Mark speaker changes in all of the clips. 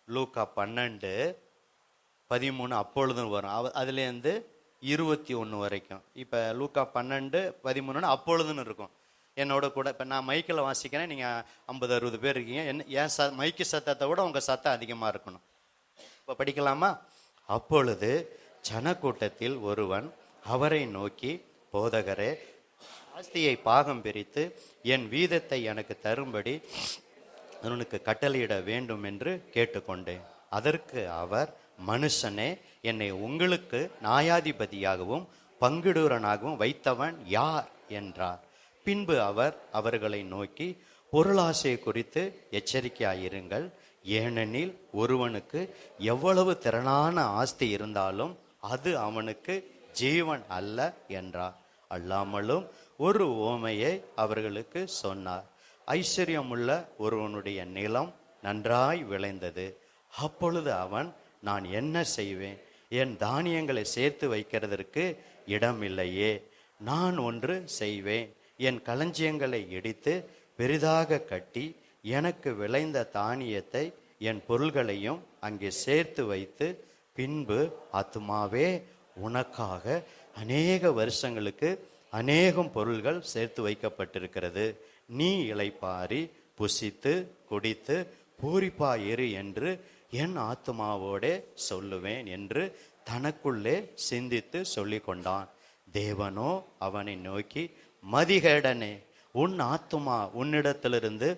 Speaker 1: லூக்கா 12:13 அப்பொழுதும் வரும். அதுலேருந்து 21 வரைக்கும். இப்போ லூக்கா 12:13 அப்பொழுதுன்னு இருக்கும். என்னோட கூட இப்போ நான் மைக்கில் வாசிக்கிறேன், நீங்கள் 50-60 பேர் இருக்கீங்க. என் மைக்கு சத்தத்தை விட உங்கள் சத்தம் அதிகமாக இருக்கணும். இப்போ படிக்கலாமா? அப்பொழுது ஜனக்கூட்டத்தில் ஒருவன் அவரை நோக்கி, போதகரே, ஆஸ்தியை பாகம் பிரித்து என் வீதத்தை எனக்கு தரும்படி உனக்கு கட்டளையிட வேண்டும் என்று கேட்டுக்கொண்டேன். அதற்கு அவர், மனுஷனே, என்னை உங்களுக்கு நியாயாதிபதியாகவும் பங்கிடுவனாகவும் வைத்தவன் யார் என்றார். பின்பு அவர் அவர்களை நோக்கி, பொருளாசை குறித்து எச்சரிக்கையாயிருங்கள். ஏனெனில் ஒருவனுக்கு எவ்வளவு திரளான ஆஸ்தி இருந்தாலும் அது அவனுக்கு ஜீவன் அல்ல என்றார். அல்லாமலும் ஒரு உவமையை அவர்களுக்கு சொன்னார். ஐஸ்வர்யமுள்ள ஒருவனுடைய நிலம் நன்றாய் விளைந்தது. அப்பொழுது அவன், நான் என்ன செய்வேன்? என் தானியங்களை சேர்த்து வைக்கிறதற்கு இடமில்லையே. நான் ஒன்று செய்வேன், என் களஞ்சியங்களை இடித்து பெரிதாக கட்டி எனக்கு விளைந்த தானியத்தை என் பொருள்களையும் அங்கே சேர்த்து வைத்து, பின்பு, ஆத்துமாவே, உனக்காக அநேக வருஷங்களுக்கு அநேகம் பொருள்கள் சேர்த்து வைக்கப்பட்டிருக்கிறது. நீ இளைப்பாரி புசித்து குடித்து பூரிப்பாயிரு என்று என் ஆத்துமாவோடே சொல்லுவேன் என்று தனக்குள்ளே சிந்தித்து சொல்லி கொண்டான். தேவனோ அவனை நோக்கி, மதிகேடனே, உன் ஆத்துமா உன்னிடத்திலிருந்து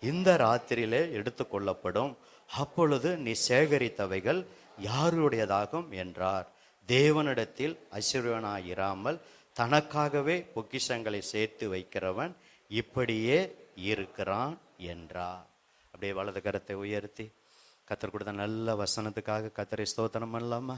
Speaker 1: இந்த ராத்திரியிலே எடுத்து கொள்ளப்படும். அப்பொழுது நீ சேகரித்தவைகள் யாருடையதாகும் என்றார். தேவனிடத்தில் ஐஸ்வர்யனாயிராமல் தனக்காகவே பொக்கிஷங்களை சேர்த்து வைக்கிறவன் இப்படியே இருக்கிறான் என்றார். அப்படியே வலது கரத்தை உயர்த்தி கர்த்தர் கொடுத்த நல்ல வசனத்துக்காக கர்த்தரை ஸ்தோத்திரம் பண்ணலாமா?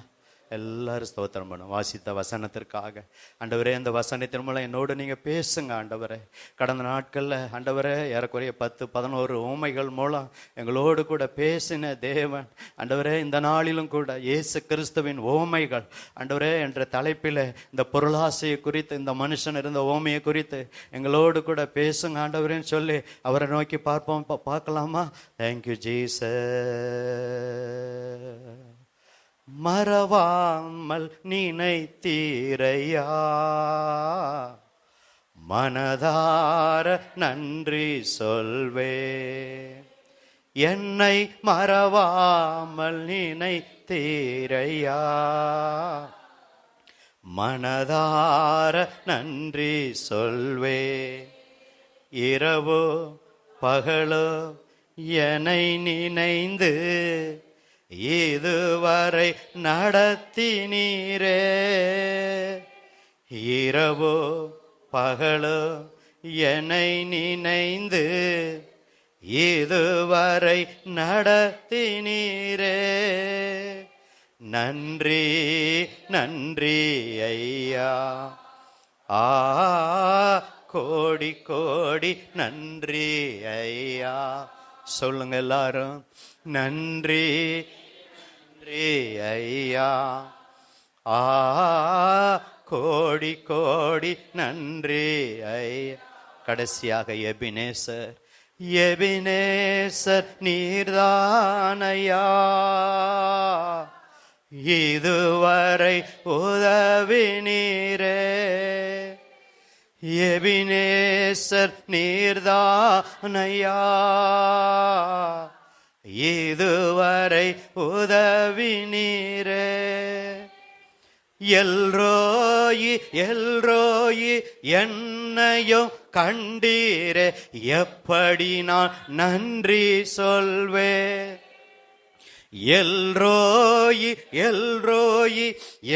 Speaker 1: எல்லாரும் ஸ்தோத்திரம் பண்ணும். வாசித்த வசனத்திற்காக ஆண்டவரே, இந்த வசனத்தின் மூலம் என்னோடு நீங்கள் பேசுங்க ஆண்டவரே. கடந்த நாட்களில் ஆண்டவரே ஏறக்குறைய 10-11 உவமைகள் மூலம் எங்களோடு கூட பேசின தேவன் ஆண்டவரே, இந்த நாளிலும் கூட இயேசு கிறிஸ்துவின் உவமைகள் ஆண்டவரே என்ற தலைப்பில் இந்த பொருளாசையை குறித்து, இந்த மனுஷன் இருந்த உவமையை குறித்து எங்களோடு கூட பேசுங்க ஆண்டவரேன்னு சொல்லி அவரை நோக்கி பார்க்கலாமா? Thank you Jesus. மறவாமல் நினைத்தீரையா, மனதார நன்றி சொல்வே. என்னை மறவாமல் நினைத்தீரையா, மனதார நன்றி சொல்வே. இரவோ பகலோ என்னை நினைந்து இதுவரை நடத்தினீரே. இரவோ பகலோ என்னை நினைந்து இதுவரை நடத்தினீரே. நன்றி நன்றி ஐயா, கோடி கோடி நன்றி ஐயா. சொல்லுங்க எல்லாரும், நன்றி நன்றி ஐயா, கோடி கோடி நன்றி ஐயா. கடைசியாக எபினேசர், எபினேசர் நீர்தானையா, இதுவரை உதவி நீரே. எபினேசர் நீர்தானையா, இதுவரை உதவி நீரே. எல்ரோயி எல்ரோயி என்னையும் கண்டீரே, எப்படி நான் நன்றி சொல்வே. எல்ரோயி எல்ரோயி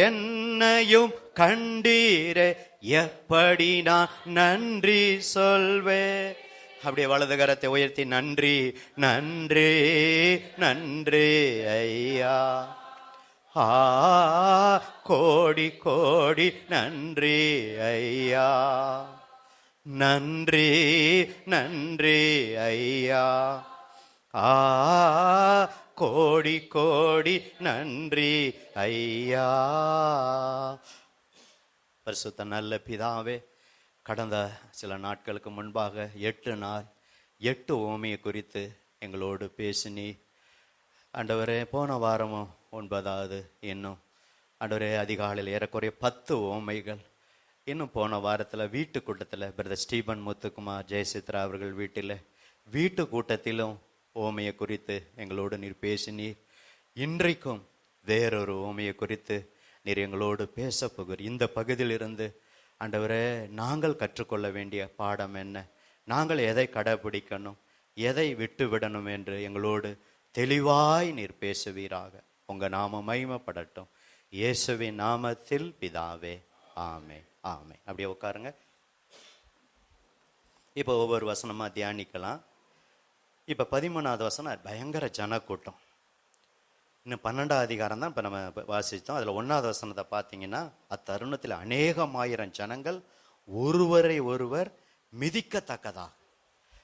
Speaker 1: என்னையும் கண்டீரே, எப்படி நான் நன்றி சொல்வே. அப்படியே வலது கரத்தை உயர்த்தி நன்றி நன்றி நன்றி ஐயா, கோடி கோடி நன்றி ஐயா. நன்றி நன்றி ஐயா, கோடி கோடி நன்றி ஐயா. பரிசுத்த நல்ல பிதாவே, கடந்த சில நாட்களுக்கு முன்பாக 8 நாள் 8 உவமையை குறித்து எங்களோடு பேசினி ஆண்டவரே, போன வாரமும் 9வது இன்னும் ஆண்டவரே அதிகாலையில் ஏறக்குறைய 10 ஓமைகள். இன்னும் போன வாரத்தில் வீட்டு கூட்டத்தில் பிரதர் ஸ்டீபன் முத்துக்குமார் ஜெயசித்ரா அவர்கள் வீட்டு கூட்டத்திலும் ஓமையை குறித்து எங்களோடு நீர் பேசினீர். இன்றைக்கும் வேறொரு ஓமையை குறித்து நீர் எங்களோடு பேச போகிறீர். இந்த பகுதியிலிருந்து ஆண்டவரே நாங்கள் கற்றுக்கொள்ள வேண்டிய பாடம் என்ன, நாங்கள் எதை கடைபிடிக்கணும், எதை விட்டு விடணும் என்று எங்களோடு தெளிவாய் நீர் பேசுவீராக. உங்க நாமம் மகிமைப்படட்டும். இயேசுவின் நாமத்தில் பிதாவே, ஆமே ஆமே. அப்படியே உட்காருங்க. இப்போ ஒவ்வொரு வசனமா தியானிக்கலாம். இப்போ 13வது வசனம் பயங்கர ஜனக்கூட்டம். இன்னும் 12வது அதிகாரம் தான் இப்போ நம்ம வாசித்தோம். அதில் 1வது வசனத்தை பார்த்தீங்கன்னா, அத்தருணத்தில் அநேகமாயிரம் ஜனங்கள் ஒருவரை ஒருவர் மிதிக்கத்தக்கதாக.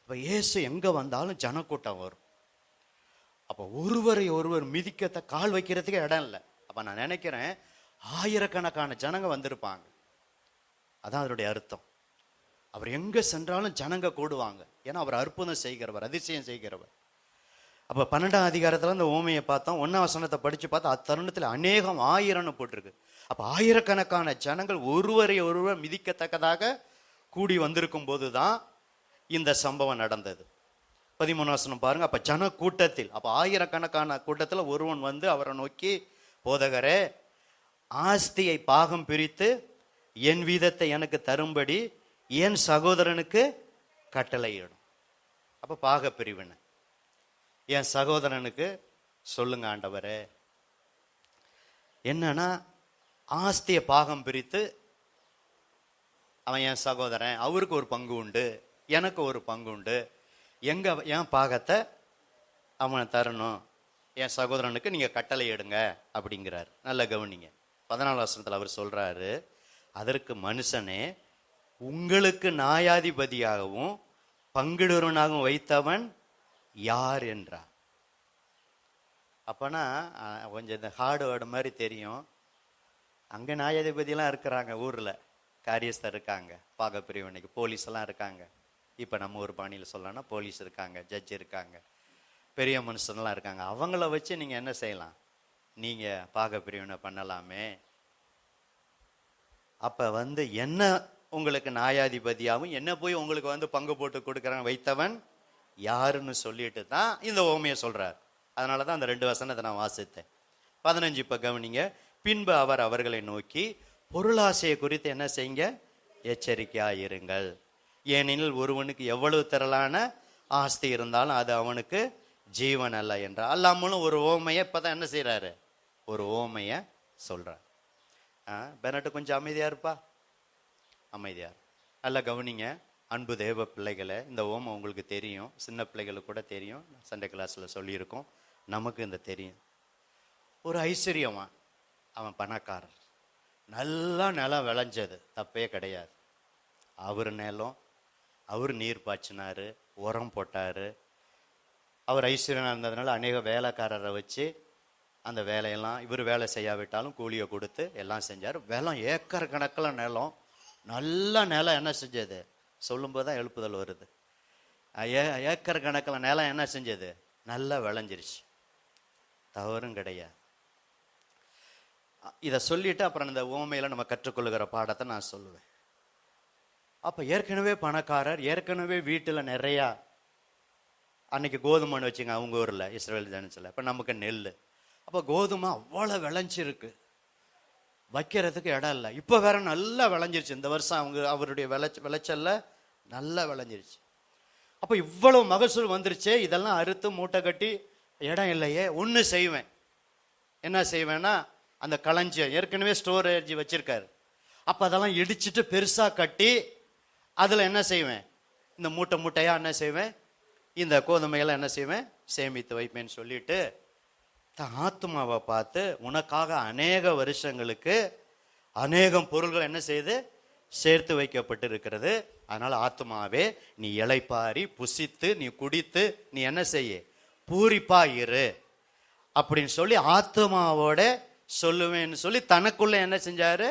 Speaker 1: இப்போ இயேசு எங்கே வந்தாலும் ஜனக்கூட்டம் வரும். அப்போ ஒருவரை ஒருவர் கால் வைக்கிறதுக்கு இடம் இல்லை. அப்போ நான் நினைக்கிறேன் ஆயிரக்கணக்கான ஜனங்க வந்திருப்பாங்க. அதான் அதனுடைய அர்த்தம். அவர் எங்கே சென்றாலும் ஜனங்க கூடுவாங்க. ஏன்னா அவர் அற்புதம் செய்கிறவர், அதிசயம் செய்கிறவர். அப்போ 12வது அதிகாரத்தில் இந்த ஓமையை பார்த்தோம். 1வது வசனத்தை படித்து பார்த்தா அத்தருணத்தில் அநேகம் ஆயிரம்னு போட்டிருக்கு. அப்போ ஆயிரக்கணக்கான ஜனங்கள் ஒருவரை ஒருவர் மிதிக்கத்தக்கதாக கூடி வந்திருக்கும் போது தான் இந்த சம்பவம் நடந்தது. 13 வசனம் பாருங்க. அப்போ ஜன கூட்டத்தில், அப்போ ஆயிரக்கணக்கான கூட்டத்தில் ஒருவன் வந்து அவரை நோக்கி, போதகரே, ஆஸ்தியை பாகம் பிரித்து என் வீதத்தை எனக்கு தரும்படி என் சகோதரனுக்கு கட்டளையிடும். அப்போ பாக பிரிவினை என் சகோதரனுக்கு சொல்லுங்க ஆண்டவரே. என்னன்னா, ஆஸ்தியை பாகம் பிரித்து அவன் என் சகோதரன், அவருக்கு ஒரு பங்கு உண்டு, எனக்கு ஒரு பங்கு உண்டு, என் பாகத்தை அவன் தரணும், என் சகோதரனுக்கு நீங்க கட்டளை எடுங்க அப்படிங்கிறார். நல்ல கவனிங்க. 14வது வசனத்தில் அவர் சொல்றாரு, அதற்கு மனுஷனே, உங்களுக்கு நியாயாதிபதியாகவும் பங்கிடுவனாகவும் வைத்தவன் யார் என்றார். அப்பனா கொஞ்சம் இந்த ஹார்டு வேர்டு மாதிரி தெரியும். அங்கே நியாயாதிபதியெல்லாம் இருக்கிறாங்க, ஊரில் காரியஸ்தர் இருக்காங்க, பாக பிரிவினைக்கு போலீஸ் எல்லாம் இருக்காங்க. இப்போ நம்ம ஒரு பாணியில் சொல்லலாம்னா போலீஸ் இருக்காங்க, ஜட்ஜ் இருக்காங்க, பெரிய மனுஷன்லாம் இருக்காங்க. அவங்கள வச்சு நீங்கள் என்ன செய்யலாம், நீங்கள் பாக பிரிவினை பண்ணலாமே. அப்போ வந்து என்ன உங்களுக்கு நியாயாதிபதியாகவும் என்ன போய் உங்களுக்கு பங்கு போட்டு கொடுக்குறாங்க வைத்தவன் யாருன்னு சொல்லிட்டு தான் இந்த ஓமையை சொல்றார். அதனால தான் அந்த 2 வசனத்தை நான் வாசித்தேன். 15 இப்போ கவனிங்க. பின்பு அவர் அவர்களை நோக்கி, பொருளாசையை குறித்து என்ன செய்யுங்க, எச்சரிக்கையா இருங்கள். ஏனெனில் ஒருவனுக்கு எவ்வளவு திரளான ஆஸ்தி இருந்தாலும் அது அவனுக்கு ஜீவன் அல்ல என்றார். அல்லாமலும் ஒரு ஓமையை இப்பதான் என்ன செய்யறாரு, ஒரு ஓமையை சொல்றார். பெனட்டு கொஞ்சம் அமைதியா இருப்பா, அமைதியா. நல்லா கவனிங்க அன்பு தேவ பிள்ளைகளை. இந்த ஓமை உங்களுக்கு தெரியும், சின்ன பிள்ளைகளுக்கு கூட தெரியும், சண்டே கிளாஸில் சொல்லியிருக்கோம், நமக்கு இந்த தெரியும். ஒரு ஐஸ்வர்யவான், அவன் பணக்காரர், நல்லா நிலம் விளைஞ்சது, தப்பே கிடையாது. அவர் நிலம், அவர் நீர் பாய்ச்சினாரு, உரம் போட்டார். அவர் ஐஸ்வர்யனாக இருந்ததுனால அநேக வேலைக்காரரை வச்சு அந்த வேலையெல்லாம், இவர் வேலை செய்யாவிட்டாலும் கூலியை கொடுத்து எல்லாம் செஞ்சார். வெள்ளம் ஏக்கர் கணக்கில் நிலம், நல்ல நிலம் என்ன செஞ்சது, சொல்லும்போது தான் எழுப்புதல் வருது. ஏக்கர் கணக்கில் நிலம் என்ன செஞ்சது, நல்லா விளைஞ்சிருச்சு, தவறும் கிடையாது. இதை சொல்லிட்டு அப்புறம் இந்த ஓமையில நம்ம கற்றுக்கொள்ளுகிற பாடத்தை நான் சொல்லுவேன். அப்போ ஏற்கனவே பணக்காரர், ஏற்கனவே வீட்டில் நிறையா, அன்னைக்கு கோதுமைன்னு வச்சுங்க அவங்க ஊரில் இஸ்ரேல் ஜனத்தில், இப்போ நமக்கு நெல். அப்போ கோதுமை அவ்வளோ விளைஞ்சிருக்கு, வைக்கிறதுக்கு இடம் இல்லை. இப்போ வேற நல்லா விளைஞ்சிருச்சு, இந்த வருஷம் அவருடைய விளைச்சல்ல நல்லா விளைஞ்சிருச்சு. அப்போ இவ்வளவு மகசூல் வந்துருச்சு, இதெல்லாம் அறுத்து மூட்டை கட்டி இடம் இல்லையே, ஒன்று செய்வேன். என்ன செய்வேன்னா, அந்த களஞ்சியம் ஏற்கனவே ஸ்டோரேஜ் வச்சிருக்காரு, அப்போ அதெல்லாம் இடிச்சிட்டு பெருசாக கட்டி அதில் என்ன செய்வேன், இந்த மூட்டை மூட்டையாக என்ன செய்வேன், இந்த கோதுமையெல்லாம் என்ன செய்வேன், சேமித்து வைப்பேன்னு சொல்லிட்டு ஆத்மாவை பார்த்து, உனக்காக அநேக வருஷங்களுக்கு அநேகம் பொருள்கள் என்ன செய்து சேர்த்து வைக்கப்பட்டு இருக்கிறது, அதனால ஆத்மாவே நீ இளைப்பாரி புசித்து நீ குடித்து நீ என்ன செய்ய, பூரிப்பா இரு அப்படின்னு சொல்லி ஆத்மாவோட சொல்லுவேன்னு சொல்லி தனக்குள்ள என்ன செஞ்சாரு,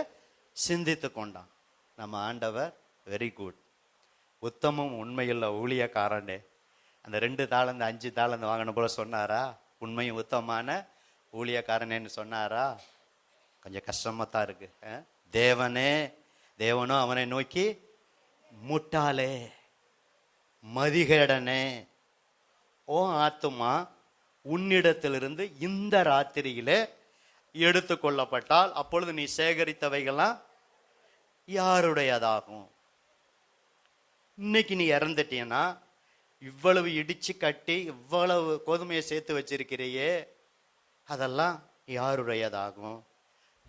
Speaker 1: சிந்தித்து கொண்டான். நம்ம ஆண்டவர் வெரி குட், உத்தமம் உண்மையுள்ள ஊழியக்காரனே. அந்த 2 தாளந்து 5 தாளந்து வாங்கின போல சொன்னாரா, உண்மையும் உத்தமமான ஊழியக்காரனேன்னு சொன்னாரா? கொஞ்சம் கஷ்டமா தான் இருக்கு. தேவனும் அவனை நோக்கி முட்டாளே, மதிகேடனே, ஓ ஆத்துமா உன்னிடத்திலிருந்து இந்த ராத்திரியிலே எடுத்து கொள்ளப்பட்டால் அப்பொழுது நீ சேகரித்தவைகள்லாம் யாருடையதாகும்? இன்னைக்கு நீ இறந்துட்டீன்னா, இவ்வளவு இடிச்சு கட்டி இவ்வளவு கோதுமையை சேர்த்து வச்சிருக்கிறையே, அதெல்லாம் யாருடையதாகும்?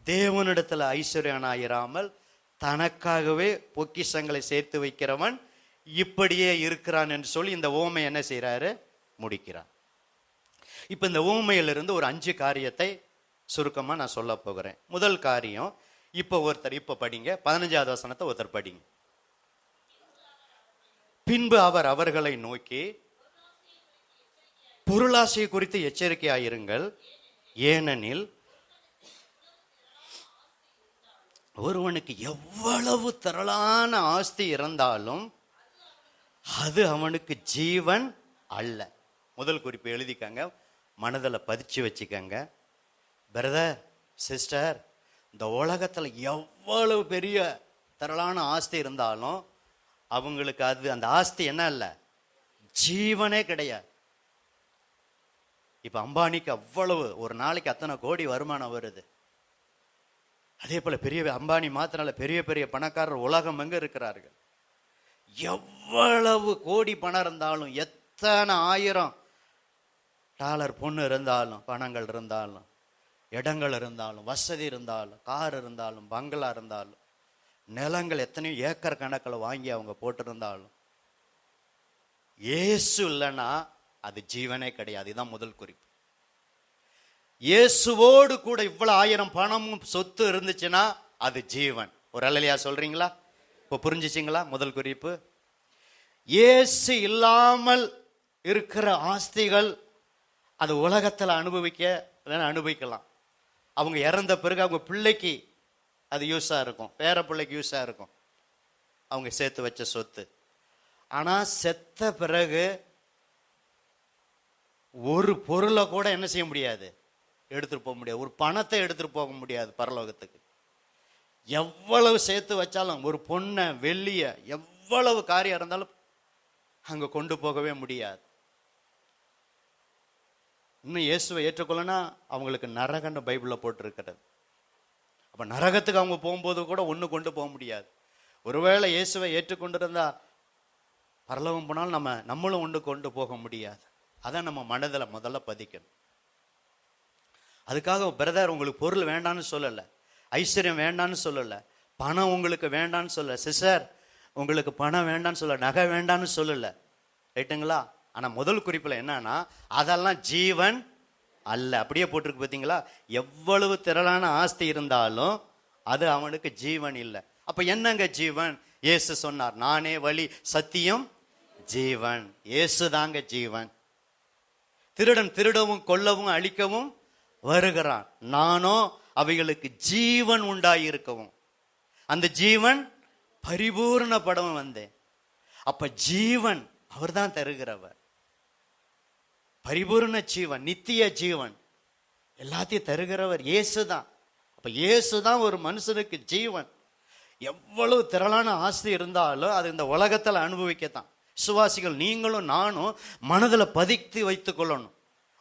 Speaker 1: தேவனிடத்துல ஐஸ்வர்யனாயிராமல் தனக்காகவே பொக்கிஷங்களை சேர்த்து வைக்கிறவன் இப்படியே இருக்கிறான் என்று சொல்லி இந்த ஓமை என்ன செய்யறாரு? முடிக்கிறார். இப்ப இந்த ஓமையிலிருந்து ஒரு 5 காரியத்தை சுருக்கமா நான் சொல்ல போகிறேன். முதல் காரியம், இப்ப படிங்க 15வது வசனத்தை ஒருத்தர் படிங்க. பின்பு அவர் அவர்களை நோக்கி பொருளாசை குறித்து எச்சரிக்கையாயிருங்கள், ஏனெனில் ஒருவனுக்கு எவ்வளவு திரளான ஆஸ்தி இருந்தாலும் அது அவனுக்கு ஜீவன் அல்ல. முதல் குறிப்பு எழுதிக்கங்க, மனதில் பதிச்சு வச்சுக்கங்க. பிரதர், சிஸ்டர், இந்த உலகத்துல எவ்வளவு பெரிய திரளான ஆஸ்தி இருந்தாலும் அவங்களுக்கு அந்த ஆஸ்தி என்ன இல்ல? ஜீவனே கிடையாது. இப்ப அம்பானிக்கு அவ்வளவு ஒரு நாளைக்கு அத்தனை கோடி வருமானம் வருது. அதே போல பெரிய அம்பானி மாத்திரம் பெரிய பெரிய பணக்காரர் உலகம் எங்க இருக்கிறார்கள். எவ்வளவு கோடி பணம் இருந்தாலும், எத்தனை $1000 பொண்ணு இருந்தாலும், பணங்கள் இருந்தாலும், இடங்கள் இருந்தாலும், வசதி இருந்தாலும், கார் இருந்தாலும், பங்களா இருந்தாலும், நிலங்கள் எத்தனையோ ஏக்கர் கணக்கில் வாங்கி அவங்க போட்டிருந்தாலும், இயேசு இல்லைன்னா அது ஜீவனே கிடையாது. இதுதான் முதல் குறிப்பு. இயேசுவோடு கூட இவ்வளவு 1000 பணமும் சொத்து இருந்துச்சுன்னா அது ஜீவன். ஒரு அல்லேலூயா சொல்றீங்களா? இப்ப புரிஞ்சுச்சிங்களா? முதல் குறிப்பு. இயேசு இல்லாமல் இருக்கிற ஆஸ்திகள் அது உலகத்துல அனுபவிக்கலாம். அவங்க இறந்த பிறகு அவங்க பிள்ளைக்கு அது யூஸா இருக்கும், பேர பிள்ளைக்கு யூஸா இருக்கும், அவங்க சேர்த்து வச்ச சொத்து. ஆனா செத்த பிறகு ஒரு பொருளை கூட என்ன செய்ய முடியாது? எடுத்துட்டு போக முடியாது. ஒரு பணத்தை எடுத்துட்டு போக முடியாது பரலோகத்துக்கு. எவ்வளவு சேர்த்து வச்சாலும், ஒரு பொண்ணை வெள்ளிய எவ்வளவு காரியம் இருந்தாலும் அங்க கொண்டு போகவே முடியாது. இன்னும் இயேசுவை ஏற்றுக்கொள்ளனா அவங்களுக்கு நரகன்னு பைபிள்ல போட்டு இருக்கிறது. அப்ப நரகத்துக்கு அவங்க போகும்போது கூட ஒண்ணு கொண்டு போக முடியாது. ஒருவேளை இயேசுவை ஏற்றுக்கொண்டிருந்தா பரலோகம் போனாலும் நம்மளும் ஒன்று கொண்டு போக முடியாது. அதான் நம்ம மனதில் முதல்ல பதிக்கணும். அதுக்காக பிரதர் உங்களுக்கு பொருள் வேண்டான்னு சொல்லலை, ஐஸ்வர்யம் வேண்டான்னு சொல்லலை, பணம் உங்களுக்கு வேண்டான்னு சொல்லலை, சிஸ்டர் உங்களுக்கு பணம் வேண்டான்னு சொல்லலை, நகை வேண்டான்னு சொல்லலை, ரைட்டுங்களா? ஆனால் முதல் குறிப்பில் என்னன்னா அதெல்லாம் ஜீவன் அல்ல. அப்படியே போட்டிருக்கு பார்த்தீங்களா? எவ்வளவு திரளான ஆஸ்தி இருந்தாலும் அது அவனுக்கு ஜீவன் இல்லை. அப்ப என்னங்க ஜீவன்? இயேசு சொன்னார், நானே வழி சத்தியம் ஜீவன். இயேசு தாங்க ஜீவன். திருடன் திருடவும் கொல்லவும் அழிக்கவும் வருகிறான், நானோ அவைகளுக்கு ஜீவன் உண்டாயிருக்கவும் அந்த ஜீவன் பரிபூர்ணப்படவும் வந்தேன். அப்ப ஜீவன் அவர் தான் தருகிறவர். பரிபூர்ண ஜீவன், நித்திய ஜீவன், எல்லாத்தையும் தருகிறவர் இயேசுதான். அப்ப இயேசுதான் ஒரு மனுஷனுக்கு ஜீவன். எவ்வளவு திரளான ஆஸ்தி இருந்தாலும் அது இந்த உலகத்துல அனுபவிக்கத்தான். விசுவாசிகள் நீங்களும் நானும் மனதில் பதித்து வைத்துக் கொள்ளணும்.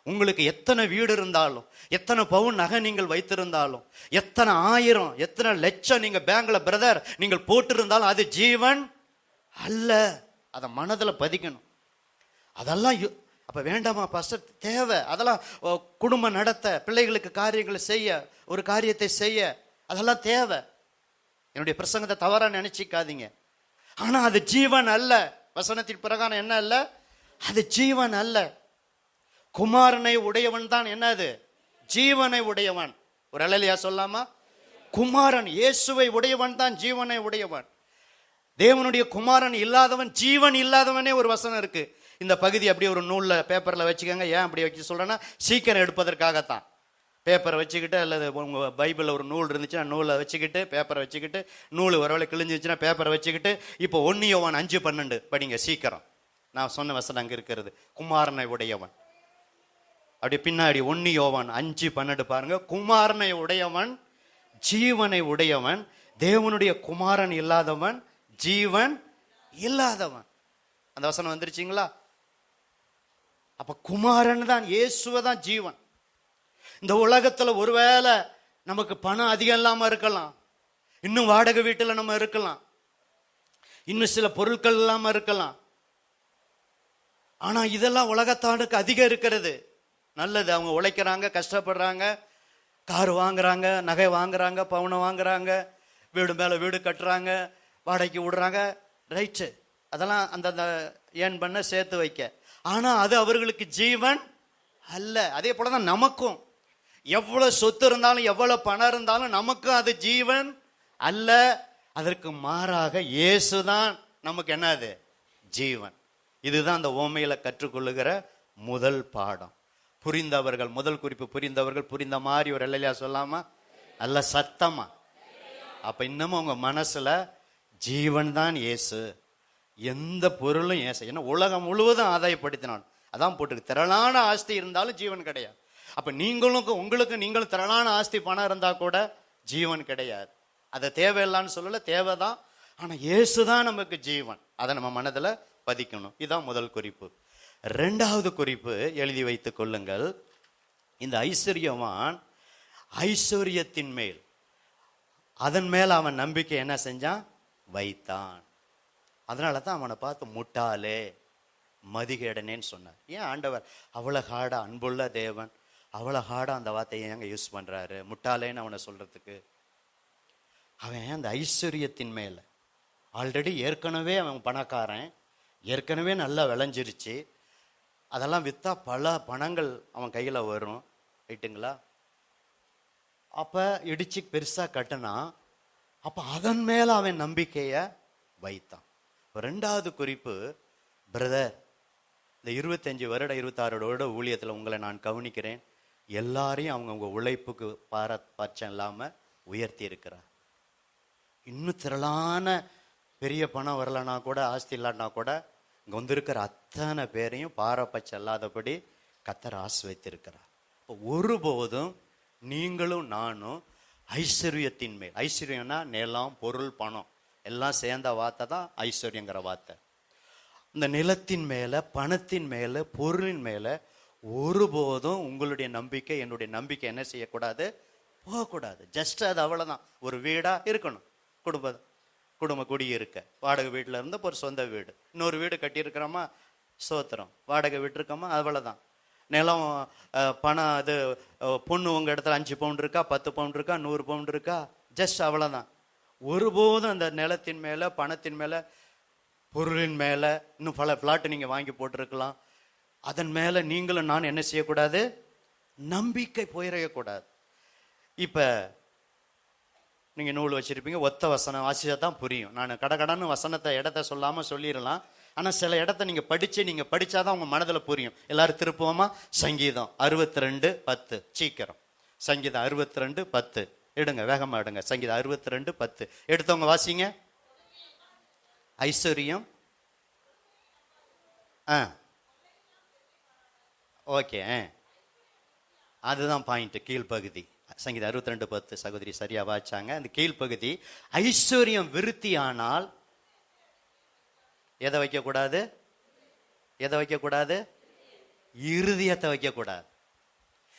Speaker 1: உங்களுக்கு எத்தனை வீடு இருந்தாலும், எத்தனை பவுன் நகை நீங்கள் வைத்திருந்தாலும், எத்தனை 1000 எத்தனை லட்சம் நீங்க பேங்க்ல பிரதர் நீங்கள் போட்டிருந்தாலும் அது ஜீவன் அல்ல. அதை மனதில் பதிக்கணும். அதெல்லாம் அப்ப வேண்டாமா பாஸ்டர்? தேவை. அதெல்லாம் குடும்பம் நடத்த, பிள்ளைகளுக்கு காரியங்களை செய்ய, ஒரு காரியத்தை செய்ய அதெல்லாம் தேவை. என்னுடைய பிரசங்கத்தை தவறா நினைச்சிக்காதீங்க. ஆனா அது ஜீவன் அல்ல. வசனத்தின் பிரகாரம் என்ன அல்ல? அது ஜீவன் அல்ல. குமாரனை உடையவன் தான் என்னது? ஜீவனை உடையவன். ஒரு அல்லேலூயா சொல்லாமா? குமாரன் இயேசுவை உடையவன் தான் ஜீவனை உடையவன். தேவனுடைய குமாரன் இல்லாதவன் ஜீவன் இல்லாதவனே ஒரு வசனம் இருக்கு. இந்த பகுதி அப்படியே ஒரு நூல்ல பேப்பர்ல வச்சுக்கோங்க. ஏன் அப்படி வச்சு சொல்றேன்னா, சீக்கிரம் எடுப்பதற்காகத்தான். பேப்பரை வச்சுக்கிட்டு அல்லது உங்க பைபிளில் ஒரு நூல் இருந்துச்சுன்னா நூலை வச்சுக்கிட்டு, பேப்பரை வச்சுக்கிட்டு, நூல் ஒருவேளை கிழிஞ்சிச்சுன்னா பேப்பரை வச்சுக்கிட்டு, இப்போ 1 யோவான் 5:12 படிங்க சீக்கிரம். நான் சொன்ன வசனம் அங்கே இருக்கிறது. குமாரனை உடையவன். அப்படி பின்னாடி 1 யோவான் 5:12 பாருங்க. குமாரனை உடையவன் ஜீவனை உடையவன், தேவனுடைய குமாரன் இல்லாதவன் ஜீவன் இல்லாதவன். அந்த வசனம் வந்துருச்சுங்களா? அப்ப குமாரன் தான், இயேசுவை தான் ஜீவன். இந்த உலகத்துல ஒருவேளை நமக்கு பணம் அதிகம் இல்லாம இருக்கலாம், இன்னும் வாடகை வீட்டுல நம்ம இருக்கலாம், இன்னும் சில பொருட்கள் இல்லாம இருக்கலாம். ஆனா இதெல்லாம் உலகத்தானுக்கு அதிகம் இருக்கிறது நல்லது. அவங்க உழைக்கிறாங்க, கஷ்டப்படுறாங்க, கார் வாங்குறாங்க, நகை வாங்குறாங்க, பவுனை வாங்குறாங்க, வீடு மேல வீடு கட்டுறாங்க, வாடகைக்கு விடுறாங்க, ரைட்டு. அதெல்லாம் அந்த ஏன் பண்ண சேர்த்து வைக்க. ஆனா அது அவர்களுக்கு ஜீவன் அல்ல. அதே போலதான் நமக்கும் எவ்வளவு சொத்து இருந்தாலும் எவ்வளவு பணம் இருந்தாலும் நமக்கும் அது ஜீவன் அல்ல. அதற்கு மாறாக இயேசுதான் நமக்கு என்னது? ஜீவன். இதுதான் அந்த ஓமையில கற்றுக்கொள்ளுகிற முதல் பாடம். புரிந்தவர்கள், முதல் குறிப்பு புரிந்தவர்கள் புரிந்த மாதிரி ஒரு இல்லையா சொல்லாமா? நல்ல சத்தமா. அப்ப இன்னமும் உங்க மனசுல ஜீவன் தான் இயேசு, எந்த பொருளும் இயேசு. ஏன்னா உலகம் முழுவதும் ஆதாயப்படுத்தினான். அதான் போட்டுருக்கு, திரளான ஆஸ்தி இருந்தாலும் ஜீவன் கிடையாது. அப்ப நீங்களும் திரளான ஆஸ்தி பணம் இருந்தா கூட ஜீவன் கிடையாது. அதை தேவையில்லான்னு சொல்லல, தேவைதான். ஆனா இயேசுதான் நமக்கு ஜீவன். அதை நம்ம மனதுல பதிக்கணும். இதுதான் முதல் குறிப்பு. 2வது குறிப்பு எழுதி வைத்துக் கொள்ளுங்கள். இந்த ஐஸ்வர்யவான் ஐஸ்வர்யத்தின் மேல், அதன் மேல அவன் நம்பிக்கை என்ன செஞ்சான்? வைத்தான். அதனாலதான் அவனை பார்த்து முட்டாளே மதிகேடனேன்னு சொன்னார். ஏன் ஆண்டவர் அவ்வளவு ஹார்டா, அன்புள்ள தேவன் அவ்வளவு ஹார்டா அந்த வார்த்தையை ஏங்க யூஸ் பண்றாரு முட்டாளேன்னு அவனை சொல்றதுக்கு? அவன் அந்த ஐஸ்வர்யத்தின் மேல ஆல்ரெடி ஏற்கனவே அவன் பணக்காரன், ஏற்கனவே நல்லா விளைஞ்சிருச்சு, அதெல்லாம் வித்தா பல பணங்கள் அவன் கையில வரும், ரைட்டுங்களா? அப்ப இடிச்சு பெருசா கட்டினா, அப்ப அதன் மேல அவன் நம்பிக்கைய வைத்தான். 2வது குறிப்பு, பிரதர், இந்த 25 வருட 26 வருட ஊழியத்துல உங்களை நான் கவனிக்கிறேன், எல்லாரையும் அவங்கவுங்க உழைப்புக்கு பாரபட்சம் இல்லாம உயர்த்தி இருக்கிறார். இன்னும் திரளான பெரிய பணம் வரலன்னா கூட, ஆஸ்தி இல்லாட்டினா கூட, இங்க வந்திருக்கிற அத்தனை பேரையும் பாரபட்சம் இல்லாதபடி கர்த்தர் ஆசீர்வதித்திருக்கிறார். ஒருபோதும் நீங்களும் நானும் ஐஸ்வர்யத்தின் மேல், ஐஸ்வர்யம்னா நிலம், பொருள், பணம் எல்லாம் சேர்ந்த வார்த்தை தான் ஐஸ்வர்யங்கிற வார்த்தை. இந்த நிலத்தின் மேல, பணத்தின் மேல, பொருளின் மேல ஒருபோதும் உங்களுடைய நம்பிக்கை, என்னுடைய நம்பிக்கை என்ன செய்யக்கூடாது? போகக்கூடாது. ஜஸ்ட் அது அவ்வளவுதான். ஒரு வீடா இருக்கணும், குடும்ப குடி இருக்க, வாடகை வீட்டுல இருந்து ஒரு சொந்த வீடு, இன்னொரு வீடு கட்டியிருக்கிறோமா, சோத்திரம், வாடகை விட்டுருக்கோமா, அவ்வளவுதான். நிலம், பணம், அது பொண்ணு உங்க இடத்துல 5 பவுண்ட் இருக்கா, 10 பவுண்ட் இருக்கா, 100 பவுண்ட் இருக்கா, ஜஸ்ட் அவ்வளவுதான். ஒருபோதும் அந்த நிலத்தின் மேல, பணத்தின் மேல, பொருளின் மேல, இன்னும் பல பிளாட் நீங்க வாங்கி போட்டிருக்கலாம், அதன் மேல நீங்களும் நான் என்ன செய்யக்கூடாது? நம்பிக்கை போயிடக்கூடாது. இப்ப நீங்க நூல் வச்சிருப்பீங்க, ஒத்த வசனம் வாசிச்சா தான் புரியும். நான் கடகடன்னு வசனத்தை இடத்த சொல்லாம சொல்லிடலாம். ஆனா சில இடத்த நீங்க படிச்சாதான் உங்க மனதில் புரியும். எல்லாரும் திருப்புவோமா? சங்கீதம் 62:10. சீக்கிரம், சங்கீதம் 62:10 எடுங்க, வேகமா எடுங்க. சங்கீதம் 62:10 எடுத்தவங்க வாசிங்க. ஐஸ்வர்யம், ஓகே, அதுதான் பாயிண்ட். கீழ்பகுதி சங்கீதம் 62:10. சகோதரி சரியா வாச்சாங்க. அந்த கீழ்பகுதி, ஐஸ்வர்யம் விருத்தி ஆனால் எதை வைக்க கூடாது? எதை வைக்க கூடாது? இருதயத்தை வைக்க கூடாது.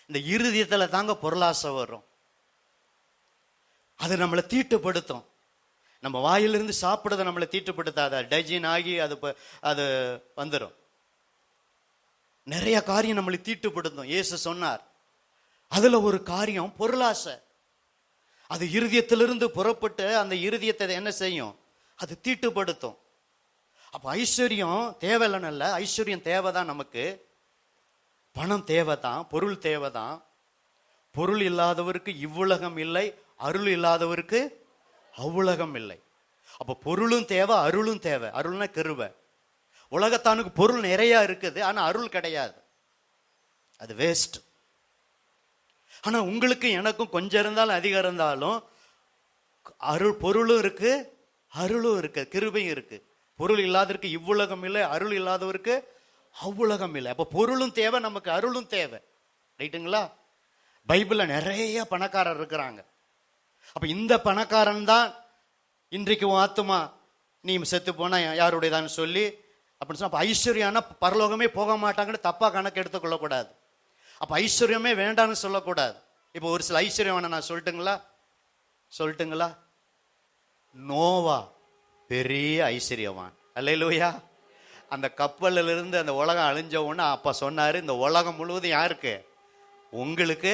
Speaker 1: இந்த இருதயத்துல தாங்க பொருளாசை வரும். அது நம்மளை தீட்டுப்படுத்தும். நம்ம வாயிலிருந்து சாப்பிடுறத நம்மளை தீட்டுப்படுத்தாத, டைஜன் ஆகி அது வந்துடும். நிறைய காரியம் நம்மளை தீட்டுப்படுத்தும். இயேசு சொன்னார், அதுல ஒரு காரியம் பொருளாசை. அது இருதயத்திலிருந்து புறப்பட்டு அந்த இருதயத்தை என்ன செய்யும்? அது தீட்டுப்படுத்தும். அப்ப ஐஸ்வர்யம் தேவையில்லைன்னு, ஐஸ்வர்யம் தேவைதான் நமக்கு. பணம் தேவைதான், பொருள் தேவைதான். பொருள் இல்லாதவருக்கு இவ்வுலகம் இல்லை, அருள் இல்லாதவருக்கு அவ்வுலகம் இல்லை. அப்ப பொருளும் தேவை, அருளும் தேவை. அருள்னா கிருபை. உலகத்தானுக்கு பொருள் நிறைய இருக்குது, ஆனா அருள் கிடையாது, அது வேஸ்ட். ஆனா உங்களுக்கு எனக்கும் கொஞ்சம் இருந்தாலும் அதிகம் இருந்தாலும் பொருளும் இருக்கு, அருளும் இருக்கு, கிருபையும் இருக்கு. பொருள் இல்லாதவருக்கு இவ்வுலகம் இல்லை, அருள் இல்லாதவருக்கு அவ்வுலகம் இல்லை. அப்ப பொருளும் தேவை நமக்கு, அருளும் தேவை. ரைட்டுங்களா? பைபிள்ல நிறைய பணக்காரர் இருக்கிறாங்க. அப்ப இந்த பணக்காரன் தான் இன்றைக்கு உன் ஆத்துமா நீ செத்து போனா யாருடையதான்னு சொல்லி அப்படின்னு சொன்னா, அப்ப ஐஸ்வர்யானா பரலோகமே போக மாட்டாங்கன்னு தப்பா கணக்கு எடுத்துக்கொள்ளக்கூடாது. அப்ப ஐஸ்வர்யமே வேண்டான்னு சொல்லக்கூடாது. இப்போ ஒரு சில ஐஸ்வர்யம் வேணா நான் சொல்லட்டுங்களா? நோவா பெரிய ஐஸ்வர்யவான். அல்லேலூயா. அந்த கப்பலில் இருந்து அந்த உலகம் அழிஞ்ச உடனே அப்ப சொன்னாரு, இந்த உலகம் முழுவதும் யாருக்கு? உங்களுக்கு,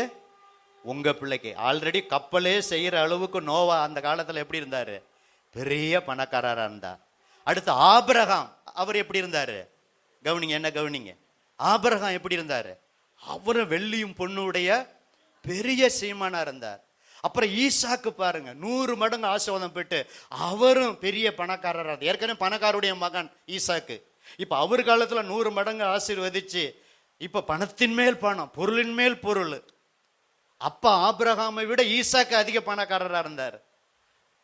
Speaker 1: உங்க பிள்ளைக்கு. ஆல்ரெடி கப்பலே செய்யற அளவுக்கு நோவா அந்த காலத்துல எப்படி இருந்தாரு? பெரிய பணக்காரரா இருந்தார். அடுத்து ஆபிரகாம், அவர் எப்படி இருந்தாரு? கவனிங்க. ஆபிரகாம் எப்படி இருந்தாரு? அவரும் வெள்ளியும் பொண்ணுடைய பெரிய சீமானா இருந்தார். அப்புறம் ஈசாக்கு பாருங்க, 100 மடங்கு ஆசீர்வாதம் பெற்று அவரும் பெரிய பணக்காரரா. ஏற்கனவே பணக்காருடைய மகன் ஈசாக்கு. இப்ப அவர் காலத்துல 100 மடங்கு ஆசீர்வதிச்சு இப்ப பணத்தின் மேல் பணம், பொருளின் மேல் பொருள். அப்பா ஆபிரகாமை விட ஈசாக்கு அதிக பணக்காரரா இருந்தார்.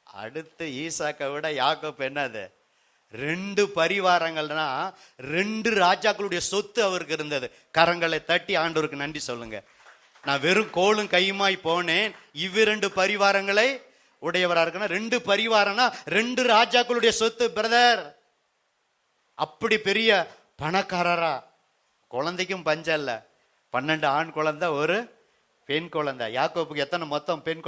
Speaker 1: அடுத்து ஈசாக்கை விட யாக்கோப்பு என்னது? 2 பரிவாரங்கள்னா 2 ராஜாக்களுடைய சொத்து அவருக்கு இருந்தது. கரங்களை தட்டி ஆண்டவருக்கு நன்றி சொல்லுங்க. நான் வெறும் கோலும் கையுமாய் போனேன், 2 பரிவாரங்களை உடையவரா இருக்குன்னா 2 பரிவாரம்னா 2 ராஜாக்களுடைய சொத்து பிரதர். அப்படி பெரிய பணக்காரரா. குழந்தைக்கும் பஞ்சம் இல்ல. 12 ஆண் குழந்தை, ஒரு பெண் குழந்தை. யாக்கோப்புக்கு எத்தனை மொத்தம் பெண்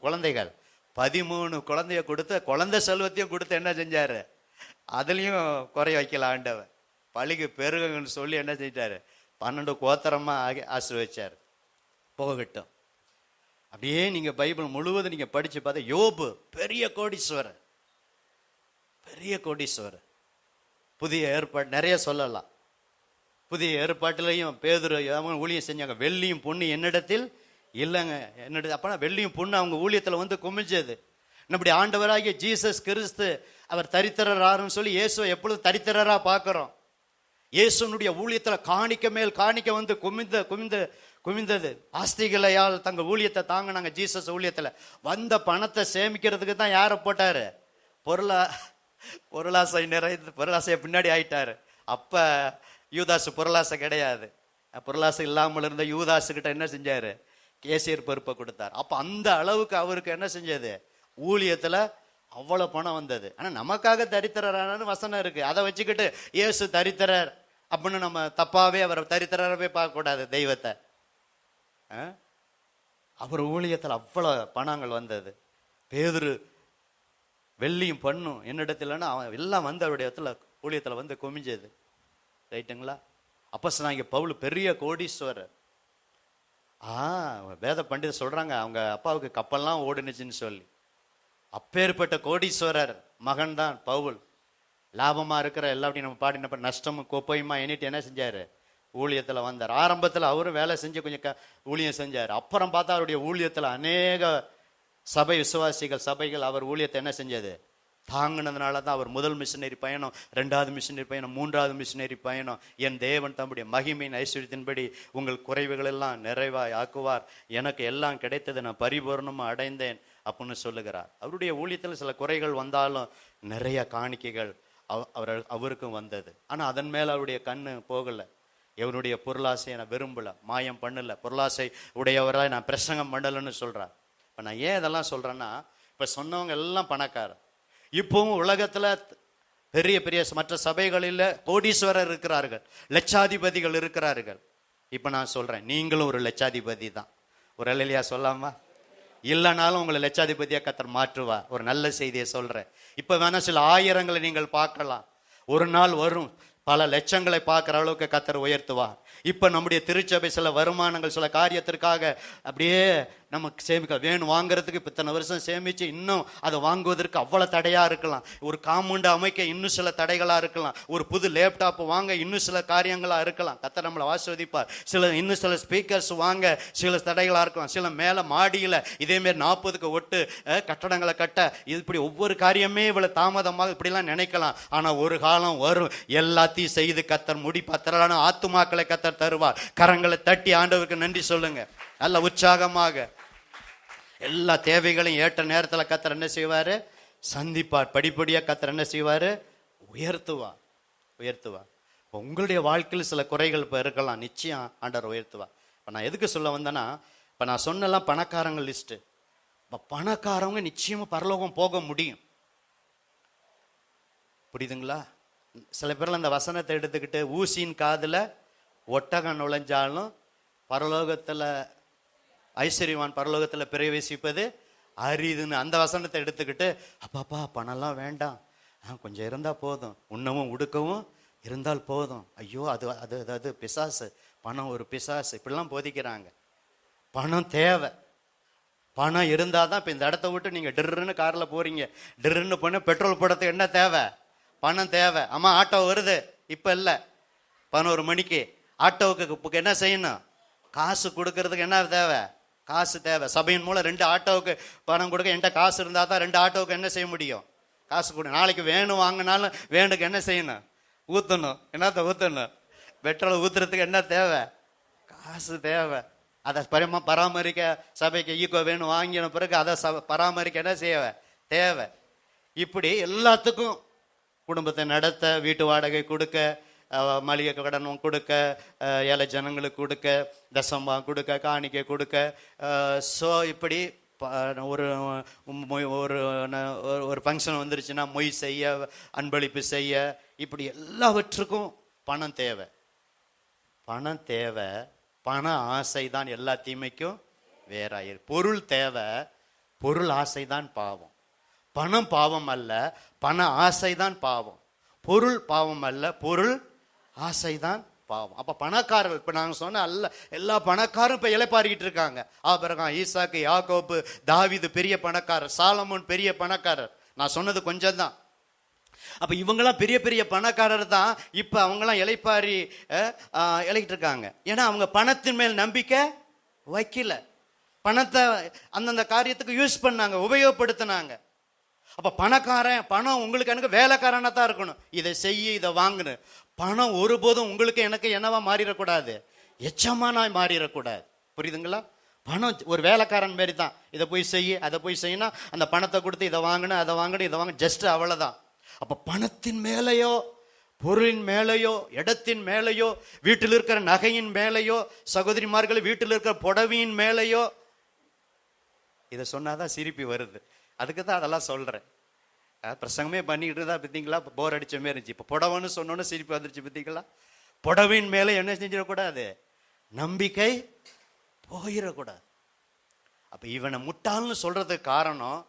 Speaker 1: குழந்தைகள்? 13 குழந்தைய கொடுத்து, குழந்தை செல்வத்தையும் கொடுத்து என்ன செஞ்சாரு? அதுலயும் குறை வைக்கல ஆண்டவர். பழிக்கு பெருகுன்னு சொல்லி என்ன செஞ்சாரு? 12 கோத்திரமா ஆசீர்வதிச்சாரு. போகட்டும். அப்படியே நீங்க பைபிள் முழுவதும் நீங்க படிச்சு பார்த்தா, யோபு பெரிய கோடீஸ்வரர். புதிய ஏற்பாடு நிறைய சொல்லலாம். புதிய ஏற்பாட்டிலையும் பேதுரு அவங்க ஊழியம் செஞ்சாங்க. வெள்ளியும் பொண்ணு என்னிடத்தில் இல்லைங்க, என்னிடத்தில். அப்பனா வெள்ளியும் பொண்ணு அவங்க ஊழியத்துல வந்து குமிஞ்சது. நம்முடைய ஆண்டவராகிய ஜீசஸ் கிறிஸ்து அவர் தரித்திரராருன்னு சொல்லி இயேசுவை எப்பொழுதும் தரித்திரரா பார்க்கிறோம். இயேசுனுடைய ஊழியத்துல காணிக்க மேல் காணிக்க வந்து குமிந்தது. ஆஸ்திகளையால் தங்க ஊழியத்தை தாங்கினாங்க. ஜீசஸ் ஊழியத்துல வந்த பணத்தை சேமிக்கிறதுக்கு தான் யாரை போட்டாரு? பொருளாசை நிறைந்து பொருளாசைய பின்னாடி ஆயிட்டாரு. அப்ப யூதாசு பொருளாசை கிடையாது. பொருளாசை இல்லாமல் இருந்த யூதாசு கிட்ட என்ன செஞ்சாரு? கேசியர் பொறுப்பை கொடுத்தார். அப்ப அந்த அளவுக்கு அவருக்கு என்ன செஞ்சது? ஊழியத்துல அவ்வளவு பணம் வந்தது. ஆனா நமக்காக தரித்திரரான வசனம் இருக்கு. அதை வச்சுக்கிட்டு இயேசு தரித்திரர் அப்படின்னு நம்ம தப்பாவே அவர் தரித்திரவே பார்க்க கூடாது. தெய்வத்தை அவர் ஊழியத்துல அவ்வளவு பணங்கள் வந்தது. பேதுரு வெள்ளியும் பொண்ணும் என்னிடத்துலன்னா அவன் எல்லாம் வந்து அவருடைய இடத்துல ஊழியத்துல வந்து குமிஞ்சது. ரைட்டுங்களா? அப்போஸ்தலனாகிய பவுல் பெரிய கோடீஸ்வரர். வேத பண்டிதர் சொல்றாங்க அவங்க அப்பாவுக்கு கப்பல்லாம் ஓடுனுச்சுன்னு சொல்லி. அப்பேற்பட்ட கோடீஸ்வரர் மகன் தான் பவுல். லாபமா இருக்கிற எல்லாத்தையும் நம்ம பாடினப்ப நஷ்டமும் கோப்பையுமா எண்ணிட்டு என்ன செஞ்சாரு? ஊழியத்துல வந்தார். ஆரம்பத்துல அவரும் வேலை செஞ்சு கொஞ்சம் ஊழியம் செஞ்சார். அப்புறம் பார்த்தா அவருடைய ஊழியத்துல அநேக விசுவாசிகள் சபைகள் அவர் ஊழியத்தை என்ன செஞ்சது? தாங்கினதுனால தான் அவர் முதல் மிஷினரி பயணம், 2வது மிஷினரி பயணம், 3வது மிஷினரி பயணம். என் தேவன் தம்முடைய மகிமையின் ஐஸ்வர்யத்தின்படி உங்கள் குறைவுகள் எல்லாம் நிறைவாய் ஆக்குவார். எனக்கு எல்லாம் கிடைத்தது, நான் பரிபூர்ணமா அடைந்தேன் அப்படின்னு சொல்லுகிறார். அவருடைய ஊழியத்தில் சில குறைகள் வந்தாலும் நிறைய காணிக்கைகள் அவருக்கும் வந்தது. ஆனா அதன் மேல அவருடைய கண்ணு போகல. இவனுடைய பொருளாசையை நான் விரும்பல, மாயம் பண்ணல, பொருளாசை உடையவராய் நான் பிரசங்கம் பண்ணலன்னு சொல்றார். இப்ப நான் ஏன் இதெல்லாம் சொல்றேன்னா, இப்ப சொன்னவங்க எல்லாம் பணக்காரர். இப்பவும் உலகத்துல பெரிய பெரிய மற்ற சபைகளில் கோடீஸ்வரர் இருக்கிறார்கள், லட்சாதிபதிகள் இருக்கிறார்கள். இப்ப நான் சொல்றேன், நீங்களும் ஒரு லட்சாதிபதி தான். ஒரு அல்லேலூயா சொல்லாமா? இல்லைனாலும் உங்களை லட்சாதிபதியா கர்த்தர் மாற்றுவா. ஒரு நல்ல செய்தியை சொல்றேன். இப்ப வேணா சில ஆயிரங்களை நீங்கள் பார்க்கலாம். ஒரு நாள் வரும் பல லட்சங்களை பார்க்கிற அளவுக்கு கர்த்தர் உயர்த்துவார். இப்ப நம்முடைய திருச்சபை சில வருமானங்கள் சில காரியத்திற்காக அப்படியே நமக்கு சேமிக்க வேணும், வாங்குறதுக்கு இப்ப இத்தனை வருஷம் சேமிச்சு இன்னும் அதை வாங்குவதற்கு அவ்வளவு தடையா இருக்கலாம். ஒரு காம்பவுண்ட் அமைக்க இன்னும் சில தடைகளா இருக்கலாம். ஒரு புது லேப்டாப் வாங்க இன்னும் சில காரியங்களா இருக்கலாம். கர்த்தர் நம்மளை ஆசீர்வதிப்பார். இன்னும் சில ஸ்பீக்கர்ஸ் வாங்க சில தடைகளா இருக்கலாம். சில மேல மாடியில இதே மாதிரி 40க்கு ஒட்டு கட்டடங்களை கட்ட இப்படி ஒவ்வொரு காரியமே இவ்வளவு தாமதமாக இப்படிலாம் நினைக்கலாம். ஆனா ஒரு காலம் வரும், எல்லாத்தையும் செய்து கர்த்தர் முடிப்பார். திரளான ஆத்துமாக்களை கர்த்தர் தருவார். கரங்களை தட்டி ஆண்டவருக்கு நன்றி சொல்லுங்க. நல்ல உற்சாகமாக எல்லா தேவைகளையும் ஏற்ற நேரத்தில் கர்த்தர் என்ன செய்வாரு? சந்திப்பார். படிப்படியா கர்த்தர் என்ன செய்வாரு? உயர்த்துவார். உங்களுடைய வாழ்க்கையில் சில குறைகள் இப்ப இருக்கலாம், நிச்சயம் ஆண்டவர் உயர்த்துவார். இப்போ நான் எதுக்கு சொல்ல வந்தேன்னா, இப்போ நான் சொன்னலாம் பணக்காரங்க லிஸ்ட்டு. இப்போ பணக்காரவங்க நிச்சயமாக பரலோகம் போக முடியும். புரியுதுங்களா? சில பேர்ல அந்த வசனத்தை எடுத்துக்கிட்டு ஊசியின் காதில் ஒட்டகம் நுழைஞ்சாலும் பரலோகத்தில் ஐஸ்வர்யவான் பரலோகத்தில் பிரவேசிப்பது அரிதுன்னு அந்த வசனத்தை எடுத்துக்கிட்டு, அப்பாப்பா பணம்லாம் வேண்டாம், கொஞ்சம் இருந்தால் போதும், உண்ணவும் உடுக்கவும் இருந்தால் போதும், ஐயோ அது அது அது பிசாசு, பணம் ஒரு பிசாசு, இப்படிலாம் போதிக்கிறாங்க. பணம் தேவை. பணம் இருந்தால் தான். இப்போ இந்த இடத்த விட்டு நீங்கள் டிர்ன்னு காரில் போகிறீங்க, டிர்ன்னு போனால் பெட்ரோல் போடுறதுக்கு என்ன தேவை? பணம் தேவை. ஆமா, ஆட்டோ வருது, இப்போ இல்லை 11 மணிக்கு. ஆட்டோவுக்கு என்ன செய்யணும்? காசு கொடுக்கறதுக்கு என்ன தேவை? காசு தேவை. சபையின் மூலம் 2 ஆட்டோவுக்கு பணம் கொடுக்க என்கிட்ட காசு இருந்தால் தான் 2 ஆட்டோவுக்கு என்ன செய்ய முடியும்? காசு கொடு. நாளைக்கு வேணும் வாங்கினாலும் வேணுக்கு என்ன செய்யணும்? ஊற்றணும். என்னத்த ஊற்றணும்? பெட்ரோல் ஊற்றுறதுக்கு என்ன தேவை? காசு தேவை. அதை பராமரிக்க சபைக்கு ஈக்கோ வேணும் வாங்கின பிறகு அதை பராமரிக்க என்ன செய்ய தேவை. இப்படி எல்லாத்துக்கும் குடும்பத்தை நடத்த, வீட்டு வாடகை கொடுக்க, மளிகை கடன் கொடுக்க, ஏழை ஜனங்களுக்கு கொடுக்க, தசம்பா கொடுக்க, காணிக்கை கொடுக்க. ஸோ இப்படி ஒரு ஒரு ஃபங்க்ஷன் வந்துருச்சுன்னா மொய் செய்ய, அன்பளிப்பு செய்ய, இப்படி எல்லாவற்றுக்கும் பணம் தேவை. பணம் தேவை. பண ஆசை தான் எல்லா தீமைக்கும் வேறாயிரு. பொருள் தேவை. பொருள் ஆசை தான் பாவம். பணம் பாவம் அல்ல, பண ஆசை தான் பாவம். பொருள் பாவம் அல்ல, பொருள் ஆசை தான் பாவம். அப்ப பணக்காரர்கள், இப்ப நாங்க சொன்ன அல்ல எல்லா பணக்காரும் இப்ப இளைப்பாரிக்கிட்டு இருக்காங்க. ஆபிரகாம், ஈசாக்கு, யாக்கோபு, தாவீது பெரிய பணக்காரர், சாலமோன் பெரிய பணக்காரர். நான் சொன்னது கொஞ்சம் தான். அப்ப இவங்கெல்லாம் பெரிய பெரிய பணக்காரர் தான். இப்ப அவங்கெல்லாம் இளைப்பாரி இழைக்கிட்டு இருக்காங்க. ஏன்னா அவங்க பணத்தின் மேல் நம்பிக்கை வைக்கல. பணத்தை அந்தந்த காரியத்துக்கு யூஸ் பண்ணாங்க, உபயோகப்படுத்தினாங்க. அப்ப பணக்காரன், பணம் உங்களுக்கு எனக்கு வேலைக்காரனா தான் இருக்கணும். இதை செய்ய, இதை வாங்கணும். பணம் ஒருபோதும் உங்களுக்கு எனக்கு என்னவா மாறிடக்கூடாது, எச்சமானா மாறிடக்கூடாது. புரியுதுங்களா? பணம் ஒரு வேலைக்காரன் மாரி தான். இதை போய் செய்ய, அதை போய் செய்யணும், அந்த பணத்தை கொடுத்து இதை வாங்கணும், அதை வாங்கணும், இதை வாங்க, ஜஸ்ட் அவ்வளவுதான். அப்ப பணத்தின் மேலேயோ, பொருளின் மேலேயோ, இடத்தின் மேலேயோ, வீட்டில் இருக்கிற நகையின் மேலேயோ, சகோதரிமார்கள் வீட்டில் இருக்கிற புடவையின் மேலேயோ, இதை சொன்னாதான் சிரிப்பி வருது. அதுக்கு தான் அதெல்லாம் சொல்றேன். பிரசங்கமே பண்ணிக்கிட்டு தான் பார்த்தீங்களா, போர் அடிச்ச மாதிரி இருந்துச்சு. இப்போ புடவைன்னு சொன்னோன்னு சிரிப்பு வந்துருச்சு பார்த்தீங்களா. புடவையின் மேலே என்ன செஞ்சிடக்கூடாது, நம்பிக்கை போயிடக்கூடாது. அப்ப இவனை முட்டாள்னு சொல்றதுக்கு காரணம்,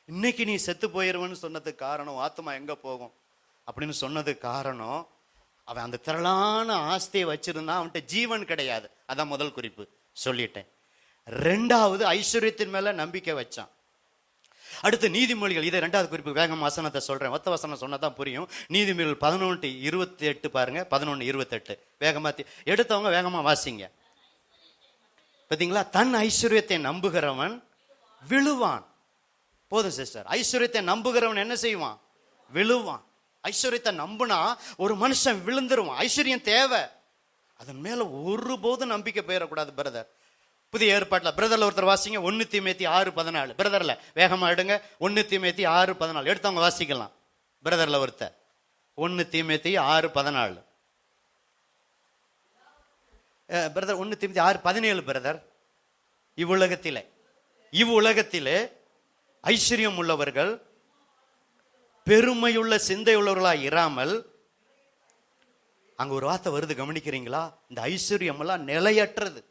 Speaker 1: இன்னைக்கு நீ செத்து போயிருவன்னு சொன்னதுக்கு காரணம், ஆத்மா எங்க போகும் அப்படின்னு சொன்னதுக்கு காரணம், அவன் அந்த திரளான ஆஸ்தியை வச்சிருந்தான், அவன்கிட்ட ஜீவன் கிடையாது. அதான் முதல் குறிப்பு சொல்லிட்டேன். 2வது ஐஸ்வர்யத்தின் மேல நம்பிக்கை வச்சான். அடுத்து நீதிமொழிகள், இதை 2வது குறிப்பு. வேகம் வசனத்தை சொல்றேன், ஒத்த வசனம் சொன்னதான் புரியும். நீதிமொழிகள் 11:28 பாருங்க. 11:28 வேகமா எடுத்தவங்க வேகமா வாசிங்க. பாத்தீங்களா? தன் ஐஸ்வர்யத்தை நம்புகிறவன் விழுவான். போதும் சிஸ்டர். ஐஸ்வர்யத்தை நம்புகிறவன் என்ன செய்வான்? விழுவான். ஐஸ்வர்யத்தை நம்புனா ஒரு மனுஷன் விழுந்துருவான். ஐஸ்வர்யம் தேவை, அதன் மேல ஒருபோதும் நம்பிக்கை போயிடக்கூடாது. பிரதர், புதிய ஏற்பாட்டில் பிரதர்ல ஒருத்தர் வாசிங்க, 1 தீமோத்தேயு 6:14. பிரதர்ல வேகமா எடுங்க, 1 தீமோத்தேயு 6:14 எடுத்தவங்க வாசிக்கலாம். பிரதர்ல ஒருத்தர் 1 தீமோத்தேயு 6:14. பிரதர் 1 தீமோத்தேயு 6:17. பிரதர், இவ்வுலகத்திலே ஐஸ்வர்யம் உள்ளவர்கள் பெருமையுள்ள சிந்தை உள்ளவர்களாக இராமல், அங்க ஒரு வார்த்தை வருது, கவனிக்கிறீங்களா? இந்த ஐஸ்வர்யம் எல்லாம் நிலையற்றது.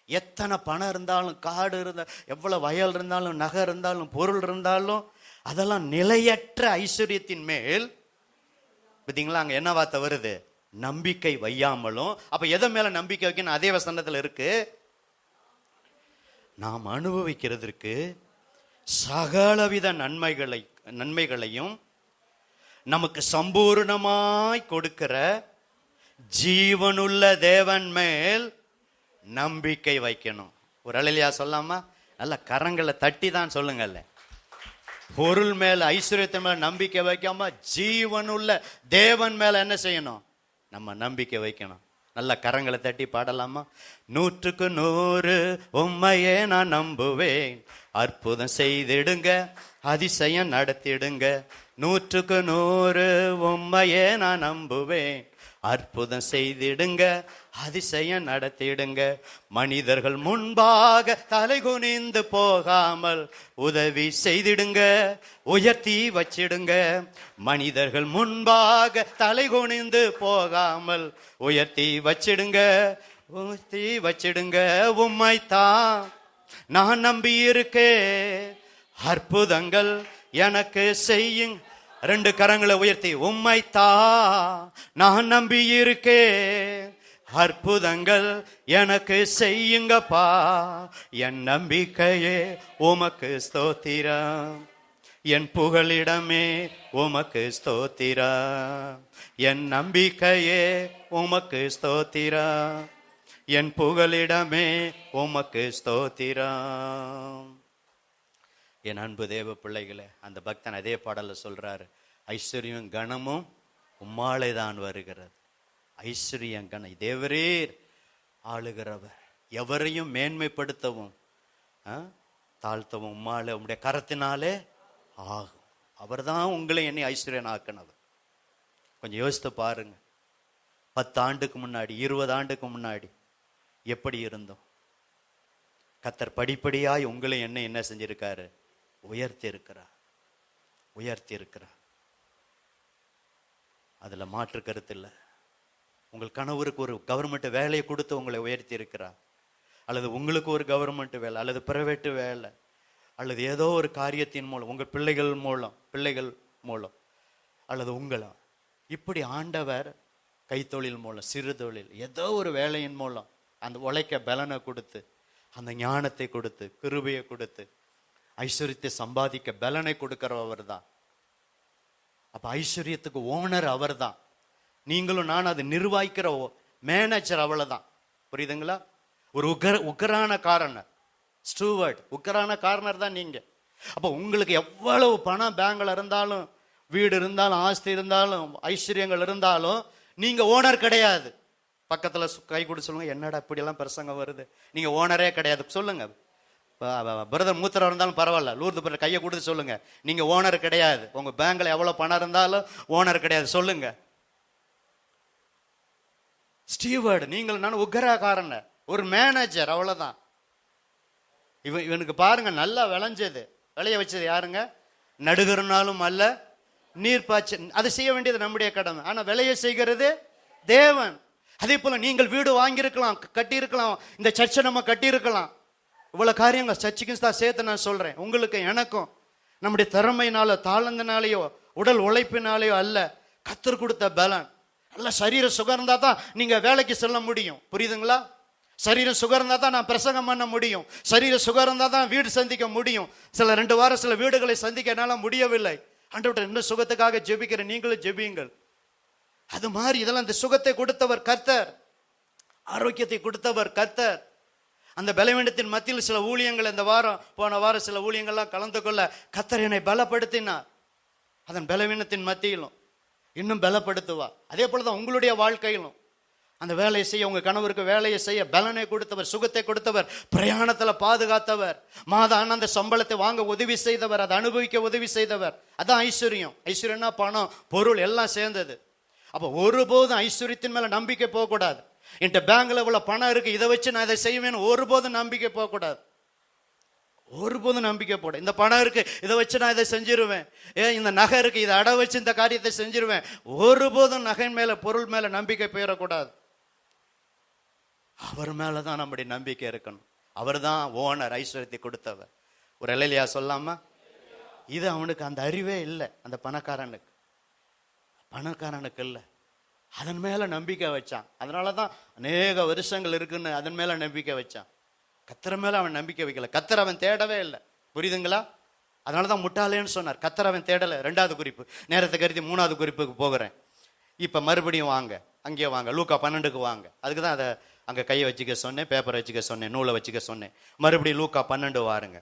Speaker 1: எத்தனை பணம் இருந்தாலும், காடு இருந்தாலும், எவ்வளவு வயல் இருந்தாலும், நகை இருந்தாலும், பொருள் இருந்தாலும், அதெல்லாம் நிலையற்ற ஐஸ்வர்யத்தின் மேல் பார்த்தீங்களா, அங்க என்ன வார்த்தை வருது? நம்பிக்கை வையாமலும். அப்ப எதை மேல நம்பிக்கை வைக்கணும்? அதே வசனத்துல இருக்கு, நாம் அனுபவிக்கிறதுக்கு சகலவித நன்மைகளையும் நமக்கு சம்பூர்ணமாய் கொடுக்கிற ஜீவனுள்ள தேவன் மேல் நம்பிக்கை வைக்கணும். ஒரு அல்லேலூயா சொல்லாமா? நல்ல கரங்களை தட்டி தான் சொல்லுங்கல்ல. பொருள் மேல, ஐஸ்வர்யத்தின் மேல நம்பிக்கை வைக்காம ஜீவனுள்ள தேவன் மேல என்ன செய்யணும்? நம்ம நம்பிக்கை வைக்கணும். நல்ல கரங்களை தட்டி பாடலாமா? 100க்கு 100 உம்மையே நான் நம்புவேன், அற்புதம் செய்திடுங்க, அதிசயம் நடத்திடுங்க. 100க்கு 100 உம்மையே நான் நம்புவேன், அற்புதம் செய்திடுங்க, அதிசயம் நடத்திடுங்க. மனிதர்கள் முன்பாக தலை குனிந்து போகாமல் உதவி செய்திடுங்க, உயர்த்தி வச்சிடுங்க. மனிதர்கள் முன்பாக தலை குனிந்து போகாமல் உயர்த்தி வச்சிடுங்க, உயர்த்தி வச்சிடுங்க. உம்மைத்தான் நான் நம்பி இருக்கேன், அற்புதங்கள் எனக்கு செய்யுங்க. 2 கரங்களை உயர்த்தி, உம்மைத்தான் நான் நம்பி இருக்கேன், அற்புதங்கள் எனக்கு செய்யுங்கப்பா. என் நம்பிக்கையே உமக்கு ஸ்தோத்திரம், என் புகலிடமே உமக்கு ஸ்தோத்திரம். என் நம்பிக்கையே உமக்கு ஸ்தோத்திரம், என் புகலிடமே உமக்கு ஸ்தோத்திரம். என் அன்பு தேவ பிள்ளைகளே, அந்த பக்தன் அதே பாடல்ல சொல்றாரு, ஐஸ்வர்யம் கனமும் உம்மாலே தான் வருகிறது. ஐஸ்வர்யம் கணம் தேவரீர் ஆளுகிறவர், எவரையும் மேன்மைப்படுத்தவும் தாழ்த்தவும் உம்மாலே உம்முடைய கரத்தினாலே ஆகும். அவர் தான் உங்களை என்னை ஐஸ்வர்யன் ஆக்கினவர். கொஞ்சம் யோசித்து பாருங்க, 10 ஆண்டுக்கு முன்னாடி 20 ஆண்டுக்கு முன்னாடி எப்படி இருந்தோம்? கர்த்தர் படிப்படியாய் உங்களை என்ன செஞ்சிருக்காரு? உயர்த்தி இருக்கிறார், உயர்த்தி இருக்கிறார். அதுல மாற்று கருத்து இல்லை. உங்கள் கணவருக்கு ஒரு கவர்மெண்ட் வேலையை கொடுத்து உங்களை உயர்த்தி இருக்கிறார், அல்லது உங்களுக்கு ஒரு கவர்மெண்ட் வேலை, அல்லது பிரைவேட்டு வேலை, அல்லது ஏதோ ஒரு காரியத்தின் மூலம், உங்கள் பிள்ளைகள் மூலம் அல்லது உங்களை இப்படி ஆண்டவர் கைத்தொழில் மூலம், சிறு தொழில், ஏதோ ஒரு வேலையின் மூலம் அந்த உழைக்க பலனை கொடுத்து, அந்த ஞானத்தை கொடுத்து, கிருபையை கொடுத்து, ஐஸ்வர்யத்தை சம்பாதிக்க பலனை கொடுக்கிறவர் தான். அப்ப ஐஸ்வர்யத்துக்கு ஓனர் அவர் தான். நீங்களும் நான் அதை நிர்வகிக்கிற மேனேஜர், அவ்வளவுதான். புரியுதுங்களா? ஒரு உக்கரான காரணர், ஸ்டூவர்ட், உக்கரான காரணர் தான் நீங்க. அப்ப உங்களுக்கு எவ்வளவு பணம் பேங்க்ல இருந்தாலும், வீடு இருந்தாலும், ஆஸ்தி இருந்தாலும், ஐஸ்வர்யங்கள் இருந்தாலும், நீங்க ஓனர் கிடையாது. பக்கத்துல கை கொடு சொல்லுங்க, என்னடா இப்படி எல்லாம் பிரசங்கம் வருது, நீங்க ஓனரே கிடையாது சொல்லுங்க. பிரதர் மூத்தரம் இருந்தாலும் பரவாயில்ல, லூர்து பிரதர் கையை கொடுத்து சொல்லுங்க, நீங்க ஓனர் கிடையாது. உங்க பேங்க்ல எவ்வளவு பணம் இருந்தாலும் ஓனர் கிடையாது சொல்லுங்க. ஸ்டீவர்டு, நீங்கள் நான் உக்கரக்காரன், ஒரு மேனேஜர், அவ்வளவுதான். இவனுக்கு பாருங்க, நல்லா விளைஞ்சது, விளைய வச்சது யாருங்க? நடுகர்னாலும் அல்ல, நீர் பாய்ச்ச, அது செய்ய வேண்டியது நம்முடைய கடமை. ஆனா விளைய செய்கிறது தேவன். அதே போல நீங்கள் வீடு வாங்கியிருக்கலாம், கட்டியிருக்கலாம், இந்த சர்ச்சை நம்ம கட்டியிருக்கலாம். இவ்வளவு காரியங்கள் சர்ச்சுக்கு தான் சேர்த்து நான் சொல்றேன். உங்களுக்கு எனக்கும் நம்முடைய திறமையினாலோ தாளந்தினாலேயோ உடல் உழைப்பினாலேயோ அல்ல, கர்த்தர் கொடுத்த பலன். நல்ல சரீர சுகம் இருந்தா தான் நீங்க வேலைக்கு செல்ல முடியும். புரியுதுங்களா? சரீரம் சுகம் இருந்தா தான் நான் பிரசங்கம் பண்ண முடியும். சரீர சுகம் இருந்தா தான் வீடு சந்திக்க முடியும். சில 2 வாரம் சில வீடுகளை சந்திக்க என்னால முடியவில்லை. ஆண்டவரே, இன்னும் சுகத்துக்காக ஜெபிக்கிறேன், நீங்களும் ஜெபியுங்கள். அது மாதிரி இதெல்லாம் இந்த சுகத்தை கொடுத்தவர் கர்த்தர், ஆரோக்கியத்தை கொடுத்தவர் கர்த்தர். அந்த பலவீனத்தின் மத்தியில் சில ஊழியங்கள் இந்த வாரம், போன வாரம் சில ஊழியங்கள்லாம் கலந்து கொள்ள கர்த்தர் என்னை பலப்படுத்தினார். அதன் பலவீனத்தின் மத்தியிலும் இன்னும் பலப்படுத்துவார். அதே போலதான் உங்களுடைய வாழ்க்கையிலும் அந்த வேலையை செய்ய, உங்க கணவருக்கு வேலையை செய்ய பலனை கொடுத்தவர், சுகத்தை கொடுத்தவர், பிரயாணத்துல பாதுகாத்தவர், மாத அந்த சம்பளத்தை வாங்க உதவி செய்தவர், அதை அனுபவிக்க உதவி செய்தவர். அதான் ஐஸ்வர்யம். ஐஸ்வர்யம்னா பணம், பொருள் எல்லாம் சேர்ந்தது. அப்ப ஒருபோதும் ஐஸ்வர்யத்தின் மேல நம்பிக்கை போகக்கூடாது. என்கிட்ட பேங்க்ல இவ்வளவு பணம் இருக்கு, இதை வச்சு நான் இதை செய்வேன்னு ஒருபோதும் நம்பிக்கை போகக்கூடாது. ஒருபோதும் நம்பிக்கை போட, இந்த பணம் இருக்கு, இதை வச்சு நான் இதை செஞ்சிருவேன், இந்த நகை இருக்கு, இதை அடை வச்சு இந்த காரியத்தை செஞ்சிருவேன், ஒருபோதும் நகை மேல, பொருள் மேல நம்பிக்கை போயிடக்கூடாது. அவர் மேலதான் நம்முடைய நம்பிக்கை இருக்கணும். அவர் தான் ஓனர், ஐஸ்வர்யத்தை கொடுத்தவர். ஒரு இல்லையா சொல்லாமா? இது அவனுக்கு அந்த அறிவே இல்லை, அந்த பணக்காரனுக்கு இல்லை. அதன் மேல நம்பிக்கை வச்சான். அதனாலதான் அநேக வருஷங்கள் இருக்குன்னு அதன் மேல நம்பிக்கை வச்சான். கர்த்தர் மேல அவன் நம்பிக்கை வைக்கல, கர்த்தர் அவன் தேடவே இல்லை. புரியுதுங்களா? அதனாலதான் முட்டாளேன்னு சொன்னார். கர்த்தர் அவன் தேடல. 2வது குறிப்பு, நேரத்தை கருதி 3வது குறிப்புக்கு போகிறேன். இப்ப மறுபடியும் வாங்க, அங்கேயே வாங்க, லூக்கா 12க்கு வாங்க. அதுக்குதான் அதை அங்க கையை வச்சுக்க சொன்னேன், பேப்பரை வச்சுக்க சொன்னேன், நூலை வச்சுக்க சொன்னேன். மறுபடியும் லூக்கா 12 வாருங்க.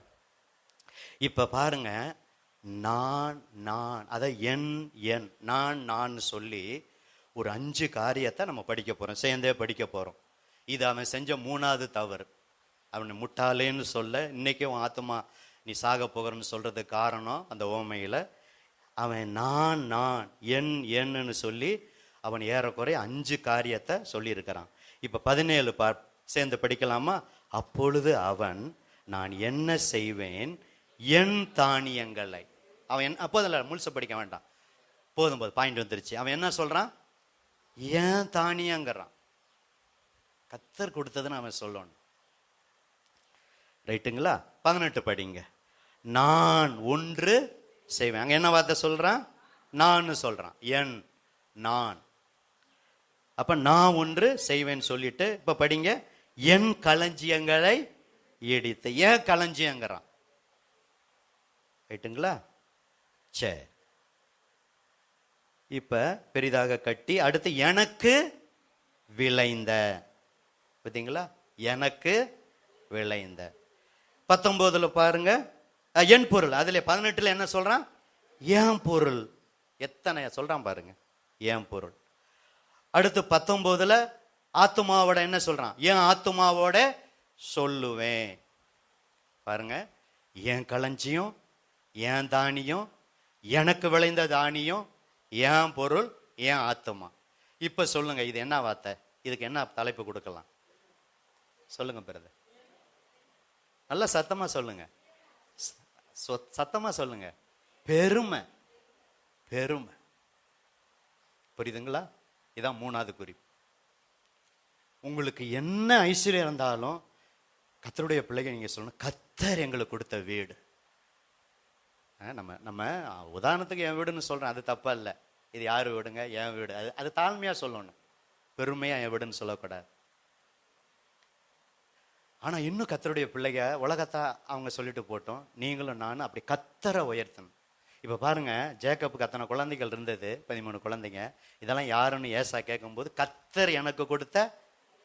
Speaker 1: இப்ப பாருங்க, நான் அதை நான் சொல்லி ஒரு 5 காரியத்தை நம்ம படிக்க போறோம், சேர்ந்தே படிக்க போறோம். இது அவன் செஞ்ச 3வது தவறு. அவனை முட்டாளேன்னு சொல்ல, இன்னைக்கும் ஆத்மா நீ சாக போகிறன்னு சொல்றதுக்கு காரணம் அந்த ஓமையில அவன் நான் என்னன்னு சொல்லி அவன் ஏறக்குறைய 5 காரியத்தை சொல்லியிருக்கிறான். இப்ப 17 சேர்ந்து படிக்கலாமா? அப்பொழுது அவன், நான் என்ன செய்வேன் என் தானியங்களை. அவன் அப்போதில்ல, முழுச படிக்க வேண்டாம், போதும் பாயிண்ட் வந்துருச்சு. அவன் என்ன சொல்றான்? ஏன் தானியங்கிறான். கர்த்தர் கொடுத்ததுன்னு அவன் சொல்லணும். ரைட்டுங்களா? 18 படிங்க. நான் ஒன்று செய்வேன். அங்க என்ன வார்த்தை சொல்றான்? நான் சொல்றான். என், நான். அப்ப நான் ஒன்று செய்வேன் சொல்லிட்டு இப்ப படிங்க. என் களஞ்சியங்களை இடித்து. ஏன் களஞ்சியங்கிறான்? ரைட்டுங்களா? சரி, இப்ப பெரிதாக கட்டி அடுத்து எனக்கு விளைந்த. பார்த்தீங்களா? எனக்கு விளைந்த. 19 பாருங்க, என் பொருள். அதுல 18 என்ன சொல்றான்? என் பொருள். எத்தனை சொல்றான் பாருங்க, என் பொருள். அடுத்து 19 ஆத்துமாவோட என்ன சொல்றான்? என் ஆத்துமாவோட சொல்லுவேன். பாருங்க, என் களஞ்சியம், என் தானியம், எனக்கு விளைந்த தானியம், என் பொருள், என் ஆத்துமா. இப்ப சொல்லுங்க, இது என்ன வார்த்தை? இதுக்கு என்ன தலைப்பு கொடுக்கலாம்? சொல்லுங்க பிரதர், நல்லா சத்தமா சொல்லுங்க, சத்தமா சொல்லுங்க. பெருமை. பெருமை. புரியுதுங்களா? இதான் 3வது குறிப்பு. உங்களுக்கு என்ன ஐஸ்வர்யம் இருந்தாலும் கர்த்தருடைய பிள்ளைகள் நீங்க சொல்லணும், கர்த்தர் எங்களுக்கு கொடுத்த வீடு. நம்ம உதாரணத்துக்கு என் வீடுன்னு சொல்றேன், அது தப்பா இல்லை. இது யாரு வீடுங்க? என் வீடு. அது தாழ்மையா சொல்லணும், பெருமையா என் வீடுன்னு சொல்லக்கூடாது. ஆனா இன்னும் கர்த்தருடைய பிள்ளைங்க உலகத்தை அவங்க சொல்லிட்டு போட்டோம், நீங்களும் நானும் அப்படி கர்த்தரை உயர்த்தணும். இப்ப பாருங்க, ஜேக்கப்புக்கு அத்தனை குழந்தைகள் இருந்தது, 13 குழந்தைங்க. இதெல்லாம் யாருன்னு ஏசா கேட்கும்போது கர்த்தர் எனக்கு கொடுத்த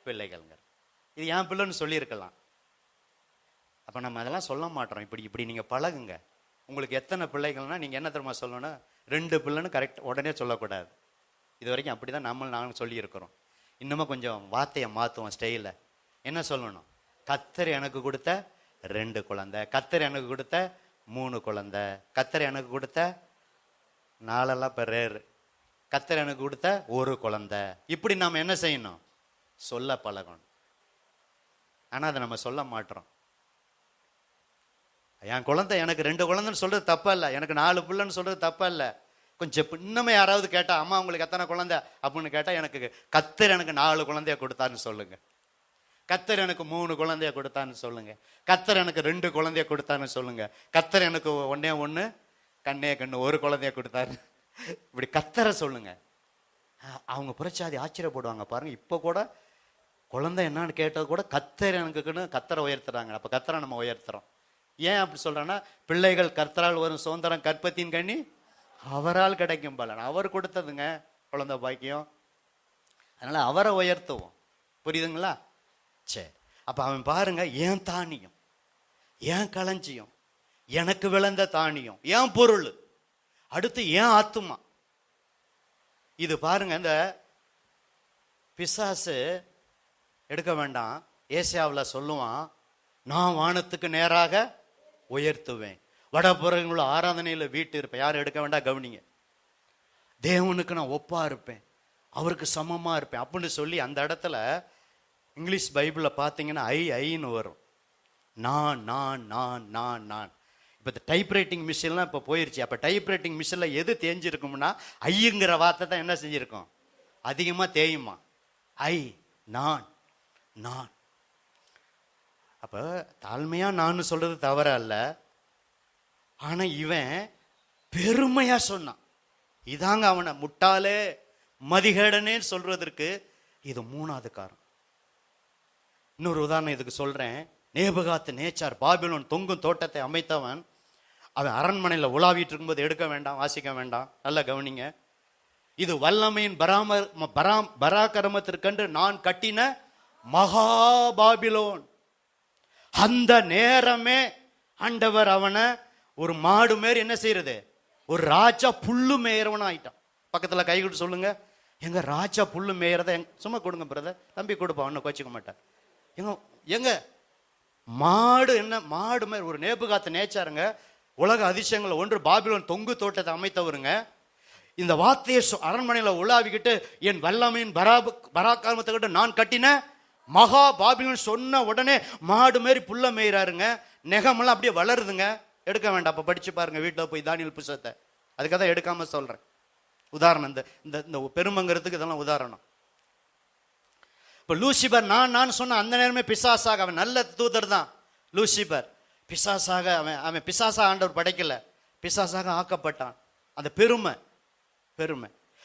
Speaker 1: பிள்ளைகள்ங்க. இது என் பிள்ளைன்னு சொல்லியிருக்கலாம். அப்ப நம்ம அதெல்லாம் சொல்ல மாட்டோம். இப்படி நீங்க பழகுங்க. உங்களுக்கு எத்தனை பிள்ளைகள்னா நீங்க என்ன தெரியுமா சொல்லணும்? 2 பிள்ளைன்னு கரெக்ட் உடனே சொல்லக்கூடாது. இது வரைக்கும் அப்படிதான் நாங்களும் சொல்லி இருக்கிறோம். இன்னமும் கொஞ்சம் வார்த்தையை மாற்றுவோம், ஸ்டைல. என்ன சொல்லணும்? கர்த்தர் எனக்கு கொடுத்த 2 குழந்தை, கர்த்தர் எனக்கு கொடுத்த 3 குழந்தை, கர்த்தர் எனக்கு கொடுத்த 4 பேர், கர்த்தர் எனக்கு கொடுத்த 1 குழந்தை. இப்படி நாம என்ன செய்யணும்? சொல்ல பழகணும். ஆனா அதை நம்ம சொல்ல மாட்டோம். என் குழந்தை எனக்கு 2 குழந்தைன்னு சொல்றது தப்பா இல்லை, எனக்கு 4 பிள்ளைன்னு சொல்றது தப்பா இல்லை. கொஞ்சம் இன்னுமே யாராவது கேட்டா, அம்மா உங்களுக்கு எத்தனை குழந்தை அப்படின்னு கேட்டா, எனக்கு கர்த்தர் எனக்கு 4 குழந்தைய கொடுத்தான்னு சொல்லுங்க. கர்த்தர் எனக்கு 3 குழந்தைய கொடுத்தான்னு சொல்லுங்க. கர்த்தர் எனக்கு 2 குழந்தைய கொடுத்தான்னு சொல்லுங்க. கர்த்தர் எனக்கு 1 கண்ணே கண்ணு 1 குழந்தைய கொடுத்தாரு. இப்படி கர்த்தரை சொல்லுங்க. அவங்க புரட்சாதி ஆச்சரியப்படுவாங்க. பாருங்க, இப்ப கூட குழந்தை என்னன்னு கேட்டது கூட கர்த்தர் எனக்குன்னு கர்த்தரை உயர்த்துறாங்க. அப்ப கர்த்தரை நம்ம உயர்த்துறோம். ஏன் அப்படி சொல்றேன்னா, பிள்ளைகள் கர்த்தரால் வரும் சுதந்திரம், கற்பத்தின் கனி அவரால் கிடைக்கும் பலன். அவர் கொடுத்ததுங்க குழந்தை பாக்கியம். அதனால அவரை உயர்த்துவோம். புரியுதுங்களா? சரி, அப்ப அவன் பாருங்க, என் தானியம், என் களஞ்சியம், எனக்கு விளைந்த தானியம், என் பொருள், அடுத்து என் ஆத்துமா. இது பாருங்க, இந்த பிசாசு எடுக்க வேண்டாம். ஏசாயாவில் சொல்லுவான், நான் வானத்துக்கு நேராக உயர்த்துவேன், வடபுறங்களுள்ள ஆராதனையில வீட்டு இருப்பேன். யாரும் எடுக்க வேண்டாம், கவனிங்க. தேவனுக்கு நான் ஒப்பா இருப்பேன், அவருக்கு சமமா இருப்பேன் அப்படின்னு சொல்லி அந்த இடத்துல இங்கிலீஷ் பைபிள்ல பாத்தீங்கன்னா ஐன்னு வரும். நான் நான் நான் நான் நான். இப்ப இந்த டைப் ரைட்டிங் மிஷின்லாம் இப்ப போயிருச்சு. அப்ப டைப் ரைட்டிங் மிஷின்ல எது தேஞ்சிருக்கும்னா ஐங்கிற வார்த்தை தான் என்ன செஞ்சிருக்கும்? அதிகமா தேயுமா? ஐ, நான் நான். அப்ப தாழ்மையா நான் சொல்றது தவற அல்ல. ஆனா இவன் பெருமையா சொன்னான். இதாங்க அவனை முட்டாளே மதிகேடனே சொல்றதற்கு இது 3வது காரணம். இன்னொரு உதாரணம் இதுக்கு சொல்றேன். நேபுகாத் நேச்சார் பாபிலோன் தொங்கும் தோட்டத்தை அமைத்தவன். அவன் அரண்மனையில் உலாவிட்டு இருக்கும்போது எடுக்க வேண்டாம், வாசிக்க வேண்டாம், நல்லா கவனிங்க. இது வல்லமையின் பராக்கிரமத்திற்கென்று நான் கட்டின மகா பாபிலோன். அந்த நேரமே ஆண்டவர் அவனை ஒரு மாடு மேரி என்ன செய்யறது, ஒரு ராஜா புல்லு மேயறவன் ஆயிட்டான். பக்கத்துல கை கொடுத்து சொல்லுங்க, எங்க ராஜா புல்லு மேயறத சும்மா கொடுங்க பிரதர், தம்பி கொடுப்பா, ஒன்னும் கோச்சிக்க மாட்டேன். எங்க மாடு என்ன மாடு மாதிரி ஒரு நேபுகாத் நேச்சாருங்க. உலக அதிசயங்கள் ஒன்று பாபிலோன் தொங்கு தோட்டத்தை அமைத்தவருங்க. இந்த வார்த்தையை அரண்மனையில் உலாவிக்கிட்டு என் வல்லமையின் பராக்கிரமத்தை நான் கட்டின மகா பாபிலோன் சொன்ன உடனே மாடு மாரி புல்ல மேயிறாருங்க. நெகமெல்லாம் அப்படியே வளருதுங்க. எடுக்க வேண்டாம், அப்போ படிச்சு பாருங்க வீட்டில் போய் தானியேல் புத்தகத்தை. அதுக்காக தான் எடுக்காம சொல்றேன். உதாரணம், இந்த பெருமைங்கிறதுக்கு இதெல்லாம் உதாரணம். இப்போ லூசிபர் நான் சொன்ன அந்த நேரமே பிசாசாக, அவன் நல்ல தூதர் தான் லூசிபர். பிசாசாக அவன் பிசாசாக ஆண்டவர் படைக்கல, பிசாசாக ஆக்கப்பட்டான். அந்த பெருமை.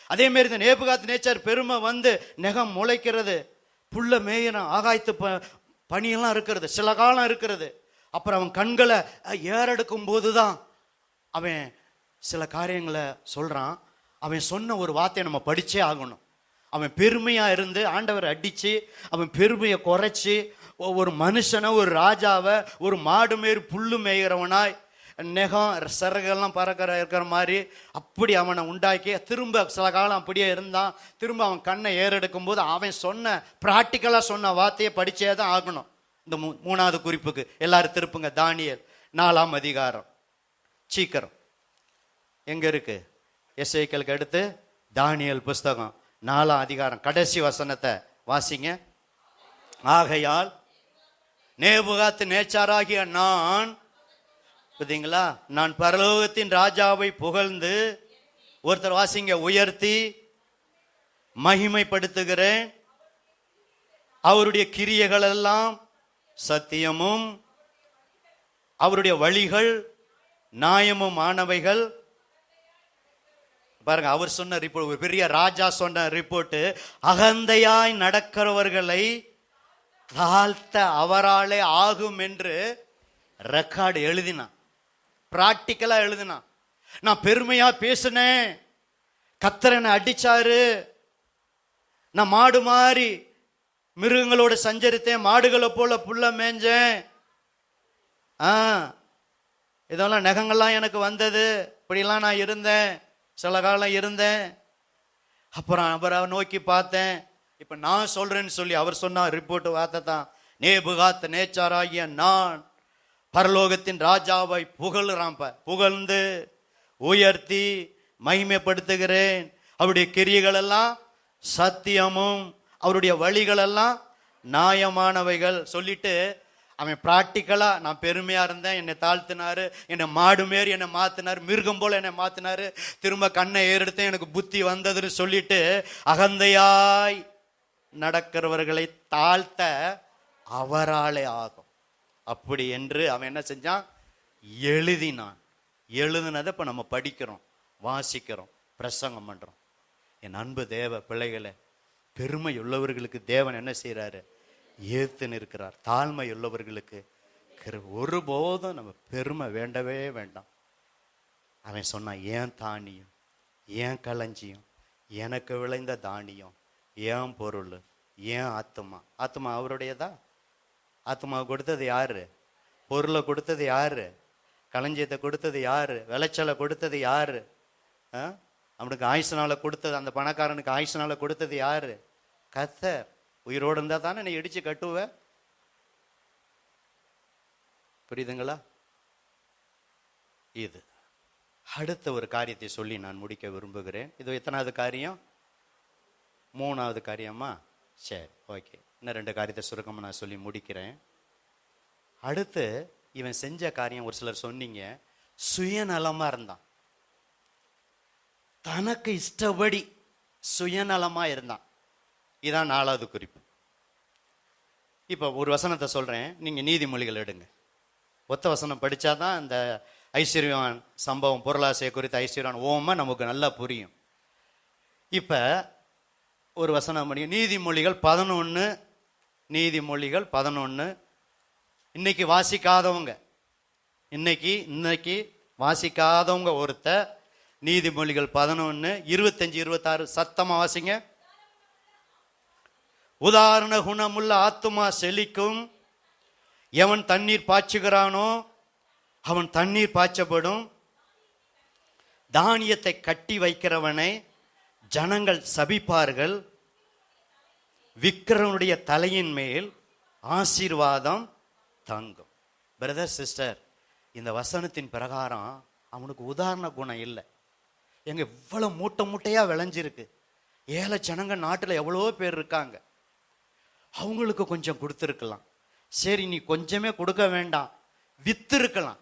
Speaker 1: அதே மாதிரி இந்த நேபுகாத் நேச்சார் பெருமை வந்து நெகம் முளைக்கிறது, புல்ல மேயணும், ஆகாயத்து பனியெல்லாம் இருக்கிறது, சில காலம் இருக்கிறது. அப்புறம் அவன் கண்களை ஏறெடுக்கும் போதுதான் அவன் சில காரியங்களை சொல்றான். அவன் சொன்ன ஒரு வார்த்தையை நம்ம படிச்சே ஆகணும். அவன் பெருமையா இருந்து ஆண்டவரை அடிச்சு, அவன் பெருமையை குறைச்சி, ஒரு மனுஷனை, ஒரு ராஜாவை, ஒரு மாடு மேறு புல்லு மேய்கிறவனாய், நெகம் சிறகெல்லாம் இருக்கிற மாதிரி அப்படி அவனை உண்டாக்கி திரும்ப சில காலம் அப்படியே இருந்தான். திரும்ப அவன் கண்ணை ஏறெடுக்கும் போது அவன் சொன்ன பிராக்டிக்கலா சொன்ன வார்த்தையை படிச்சே தான் ஆகணும். இந்த 3வது குறிப்புக்கு எல்லாரும் திருப்புங்க. தானியேல் 4ஆம் அதிகாரம். சீக்கிரம் எங்க இருக்கு? எசேக்கியேலுக்கு அடுத்து தானியேல் புஸ்தகம் 4ஆம் அதிகாரம் கடைசி வசனத்தை வாசிங்க. ஆகையால் நேபுகாத் நேச்சாராகிய நான், புரியுதுங்களா, நான் பரலோகத்தின் ராஜாவை புகழ்ந்து, ஒருத்தர் வாசிங்க, உயர்த்தி மகிமைப்படுத்துகிறேன். அவருடைய கிரியைகள் எல்லாம் சத்தியமும் அவருடைய வழிகள் நியாயமும் ஆனவைகள். பாருங்க, அவர் சொன்ன ரிப்போர்ட், ஒரு பெரிய ராஜா சொன்ன ரிப்போர்ட், அகந்தையாய் நடக்கிறவர்களை தாழ்த்த அவராலே ஆகும் என்று ரெக்கார்டு எழுதினான், பிராக்டிக்கலா எழுதினான். நான் பெருமையா பேசினேன், கர்த்தர் என்னை அடிச்சாரு, நான் மாடு மாறி மிருகங்களோட சஞ்சரித்தேன், மாடுகளை போல புல்ல மேஞ்சேன், இதெல்லாம் நகங்கள்லாம் எனக்கு வந்தது, இப்படிலாம் நான் இருந்தேன், சில காலம் இருந்தேன். அப்புறம் அவரை நோக்கி பார்த்தேன். இப்ப நான் சொல்றேன்னு சொல்லி அவர் சொன்ன ரிப்போர்ட் வார்த்தை தான், நேபுகாத் நேச்சாராகிய நான் பரலோகத்தின் ராஜாவை புகழ்ந்து உயர்த்தி மகிமைப்படுத்துகிறேன். அவருடைய கிரியைகள் எல்லாம் சத்தியமும் அவருடைய வழிகள் எல்லாம் நியாயமானவைகள் சொல்லிட்டு அவன் பிராக்டிக்கலா, நான் பெருமையா இருந்தேன், என்னை தாழ்த்தினாரு, என்னை மாடு மாரி என்னை மாத்தினாரு, மிருகம் போல என்னை மாத்தினாரு, திரும்ப கண்ணை ஏறெடுத்தேன், எனக்கு புத்தி வந்ததுன்னு சொல்லிட்டு அகந்தையாய் நடக்கிறவர்களை தாழ்த்த அவராலே ஆகும் அப்படி என்று அவன் என்ன செஞ்சான்? எழுதினான். எழுதினதை இப்ப நம்ம படிக்கிறோம், வாசிக்கிறோம், பிரசங்கம் பண்றோம். என் அன்பு தேவ பிள்ளைகளை, பெருமை உள்ளவர்களுக்கு தேவன் என்ன செய்யறாரு? ஏத்து நிற்கிறார். தாழ்மை உள்ளவர்களுக்கு ஒருபோதும் நம்ம பெருமை வேண்டவே வேண்டாம். அவன் சொன்னான், ஏன் தானியம், ஏன் களஞ்சியம், எனக்கு விளைந்த தானியம், ஏன் பொருள், ஏன் ஆத்மா. ஆத்மா அவருடையதா? ஆத்மா கொடுத்தது யாரு? பொருளை கொடுத்தது யாரு? களஞ்சியத்தை கொடுத்தது யாரு? விளைச்சலை கொடுத்தது யாரு? அவனுக்கு ஆயுசனால கொடுத்தது, அந்த பணக்காரனுக்கு ஆயுசனால கொடுத்தது யாரு? கர்த்தர். உயிரோடு இருந்தா தானே நீ இடிச்சு கட்டுவ. புரியுதுங்களா? இது அடுத்த ஒரு காரியத்தை சொல்லி நான் முடிக்க விரும்புகிறேன். இது எத்தனாவது காரியம்? 3வது காரியமா? சரி, ஓகே. இன்னும் 2 காரியத்தை சுருக்கமா நான் சொல்லி முடிக்கிறேன். அடுத்து இவன் செஞ்ச காரியம், ஒரு சிலர் சொன்னீங்க, சுயநலமா இருந்தான். தனக்கு இஷ்டப்படி சுயநலமா இருந்தான். இதான் 4வது குறிப்பு. இப்ப ஒரு வசனத்தை சொல்றேன், நீங்க நீதிமொழிகள் எடுங்க. ஒத்த வசனம் படிச்சாதான் இந்த ஐஸ்வர்யவான் சம்பவம், பொருளாசையை குறித்த ஐஸ்வர்யவான் ஓம நமக்கு நல்லா புரியும். இப்ப ஒரு வசனம் படிங்க. நீதிமொழிகள் 11. நீதிமொழிகள் 11. இன்னைக்கு வாசிக்காதவங்க, இன்னைக்கு வாசிக்காதவங்க ஒருத்த நீதிமொழிகள் 11 25 26 சத்தமா வாசிங்க. உதாரண குணமுள்ள ஆத்துமா செழிக்கும், எவன் தண்ணீர் பாய்ச்சுகிறானோ அவன் தண்ணீர் பாய்ச்சப்படும். தானியத்தை கட்டி வைக்கிறவனை ஜனங்கள் சபிப்பார்கள், விக்கிரவனுடைய தலையின் மேல் ஆசீர்வாதம் தங்கும். பிரதர் சிஸ்டர், இந்த வசனத்தின் பிரகாரம் அவனுக்கு உதாரண குணம் இல்லை. எங்க இவ்வளவு மூட்டை மூட்டையா விளைஞ்சிருக்கு, ஏழை ஜனங்க நாட்டுல எவ்வளவோ பேர் இருக்காங்க, அவங்களுக்கு கொஞ்சம் கொடுத்துருக்கலாம். சரி, நீ கொஞ்சமே கொடுக்க வேண்டாம், வித்து இருக்கலாம்.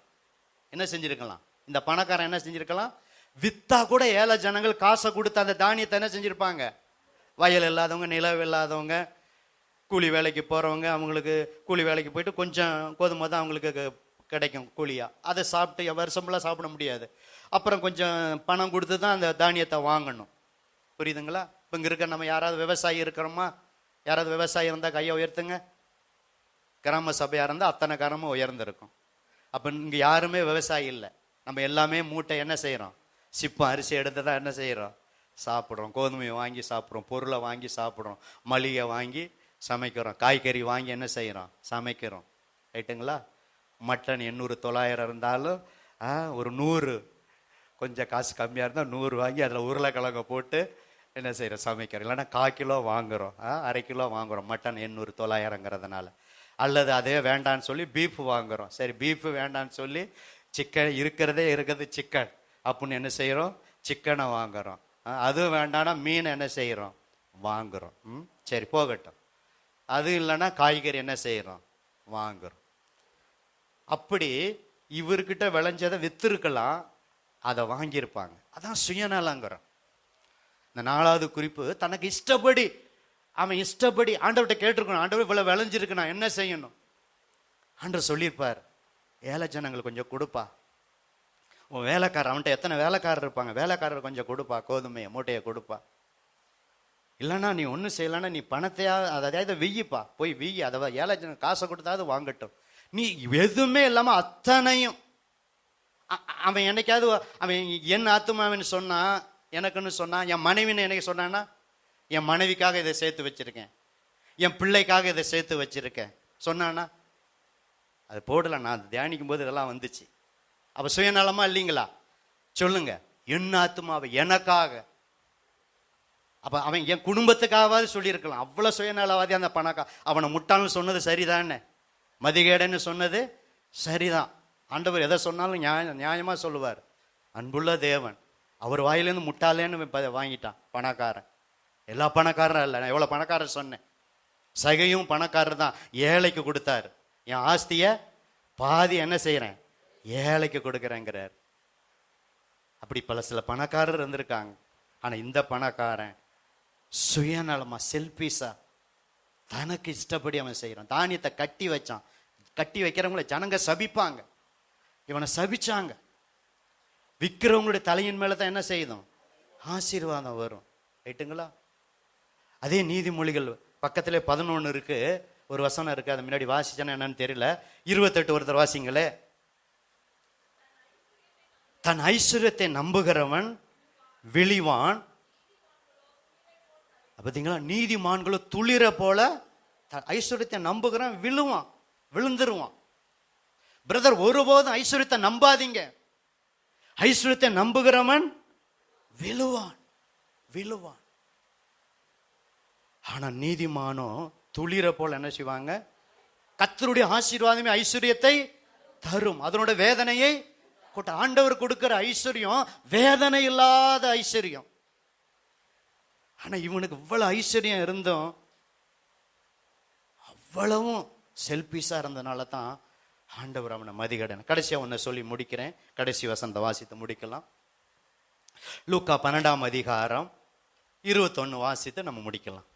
Speaker 1: என்ன செஞ்சிருக்கலாம்? இந்த பணக்காரன் என்ன செஞ்சிருக்கலாம்? வித்தா கூட ஏழை ஜனங்கள் காசை கொடுத்து அந்த தானியத்தை என்ன செஞ்சிருப்பாங்க? வயல் இல்லாதவங்க, நிலம் இல்லாதவங்க, கூலி வேலைக்கு போறவங்க, அவங்களுக்கு கூலி வேலைக்கு போயிட்டு கொஞ்சம் கோதுமை தான் அவங்களுக்கு கிடைக்கும் கூலியா. அதை சாப்பிட்டு வருஷம்லாம் சாப்பிட முடியாது. அப்புறம் கொஞ்சம் பணம் கொடுத்து தான் அந்த தானியத்தை வாங்கணும். புரியுதுங்களா? இப்போ இங்கே இருக்க நம்ம யாராவது விவசாயி இருக்கிறோமா? யாராவது விவசாயி இருந்தால் கையை உயர்த்துங்க. கிராம சபையாக இருந்தால் அத்தனை கரமும் உயர்ந்திருக்கும். அப்போ இங்கே யாருமே விவசாயி இல்லை. நம்ம எல்லாமே மூட்டை என்ன செய்கிறோம்? சிப்பம் அரிசி எடுத்து தான் என்ன செய்கிறோம்? சாப்பிட்றோம். கோதுமையை வாங்கி சாப்பிட்றோம், பொருளை வாங்கி சாப்பிட்றோம், மளிகை வாங்கி சமைக்கிறோம், காய்கறி வாங்கி என்ன செய்கிறோம்? சமைக்கிறோம். ரைட்டுங்களா? மட்டன் 800-900 இருந்தாலும் ஒரு 100, கொஞ்சம் காசு கம்மியாக இருந்தால் 100 வாங்கி அதில் உருளைக்கிழங்க போட்டு என்ன செய்கிறோம்? சமைக்கிறோம். இல்லைன்னா 1/4 கிலோ வாங்குகிறோம், 1/2 கிலோ வாங்குகிறோம் மட்டன் 800-900ங்கிறதுனால. அல்லது அதே வேண்டான்னு சொல்லி பீஃப் வாங்குகிறோம். சரி, பீஃபு வேண்டான்னு சொல்லி சிக்கன் இருக்கிறது சிக்கன் அப்படின்னு என்ன செய்கிறோம்? சிக்கனை வாங்குகிறோம். அதுவும் வேண்டாம்னா மீன் என்ன செய்கிறோம்? வாங்குகிறோம். சரி, போகட்டும். அது இல்லைன்னா காய்கறி என்ன செய்கிறோம்? வாங்குகிறோம். அப்படி இவர்கிட்ட விளைஞ்சதை வித்திருக்கலாம், அதை வாங்கியிருப்பாங்க. அதான் சுயநலங்கிறோம். இந்த 4வது குறிப்பு, தனக்கு இஷ்டப்படி, அவன் இஷ்டப்படி ஆண்டவர்கிட்ட கேட்டிருக்கணும். ஆண்டவர் இவ்வளவு விளைஞ்சிருக்கு, நான் என்ன செய்யணும்? ஆண்டவர் சொல்லியிருப்பார், ஏழை ஜனங்களுக்கு கொஞ்சம் கொடுப்பா. உன் வேலைக்காரர், அவன்கிட்ட எத்தனை வேலைக்காரர் இருப்பாங்க, வேலைக்காரர் கொஞ்சம் கொடுப்பா, கோதுமையை மூட்டையை கொடுப்பா. இல்லைன்னா நீ ஒன்றும் செய்யலைன்னா நீ பணத்தையா அதாவது வெய்யிப்பா, போய் வெய்யி, அதை ஏழை ஜன காசை கொடுத்தாவது வாங்கட்டும். நீ எதுவுமே இல்லாமல் அத்தனையும் அவன் என்னைக்காவது அவன் என் ஆத்துமாவின்னு சொன்னா, எனக்குன்னு சொன்னான், என் மனைவின்னு எனக்கு சொன்னான்னா, என் மனைவிக்காக இதை சேர்த்து வச்சிருக்கேன், என் பிள்ளைக்காக இதை சேர்த்து வச்சிருக்கேன் சொன்னான்னா, அது போடல. நான் தியானிக்கும் போது இதெல்லாம் வந்துச்சு. அப்ப சுயநலமா இல்லைங்களா? சொல்லுங்க. என் ஆத்துமாவை எனக்காக. அப்ப அவன் என் குடும்பத்துக்காகவாது சொல்லியிருக்கலாம். அவ்வளவு சுயநலவாதி அந்த பணக்கா. அவனை முட்டாள்னு சொன்னது சரிதானே, மதிகேடன்னு சொன்னது சரிதான். ஆண்டவர் எதை சொன்னாலும் நியாயமா சொல்லுவார். அன்புள்ள தேவன், அவர் வாயிலேருந்து முட்டாளேன்னு வாங்கிட்டான் பணக்காரன். எல்லா பணக்காரரும் இல்லை, நான் எவ்வளவு பணக்காரர் சொன்னேன். சகையும் பணக்காரர் தான், ஏழைக்கு கொடுத்தாரு. என் ஆஸ்திய பாதி என்ன செய்யறேன்? ஏழைக்கு கொடுக்குறேங்கிறார். அப்படி பல சில பணக்காரர் இருந்திருக்காங்க. ஆனா இந்த பணக்காரன் சுயநலமா, செல்பிஷா, தனக்கு இஷ்டப்படி அவன் செய்யறான். தானியத்தை கட்டி வச்சான். கட்டி வைக்கிறவங்கள ஜனங்க சபிப்பாங்க, இவனை சபிச்சாங்க. விற்கிறவங்களுடைய தலையின் மேலதான் என்ன செய்யும்? ஆசீர்வாதம் வரும். ரைட்டுங்களா? அதே நீதிமொழிகள் பக்கத்திலே 11 இருக்கு, ஒரு வசனம் இருக்கு. அது முன்னாடி வாசிச்சேன்னா என்னன்னு தெரியல. 28 ஒருத்தர் வாசிங்களே. தன் ஐஸ்வர்யத்தை நம்புகிறவன் விழிவான். பார்த்தீங்களா? நீதிமான்களும் துளிர போல ஐஸ்வர்யத்தை நம்புகிறவன் விழுவான், விழுந்துருவான். பிரதர், ஒருபோதும் ஐஸ்வர்யத்தை நம்பாதீங்க. ஐஸ்வர்யத்தை நம்புகிறவன் விழுவான், விழுவான். ஆனா நீதிமானோ துளிர போல என்ன செய்வாங்க? கர்த்தருடைய ஆசீர்வாதமே ஐஸ்வர்யத்தை தரும், அதனோட வேதனையை கூட்ட. ஆண்டவர் கொடுக்கிற ஐஸ்வர்யம் வேதனை இல்லாத ஐஸ்வர்யம். ஆனா இவனுக்கு இவ்வளவு ஐஸ்வர்யம் இருந்தும் அவ்வளவும் செல்பிஷா இருந்தனால தான் ஆண்டவர் அவனை மதிகடன். கடைசியா ஒன்ன சொல்லி முடிக்கிறேன், கடைசி வசனத்தை வாசித்து முடிக்கலாம். லூக்கா 12ஆம் அதிகாரம் 21 வாசித்து நம்ம முடிக்கலாம்.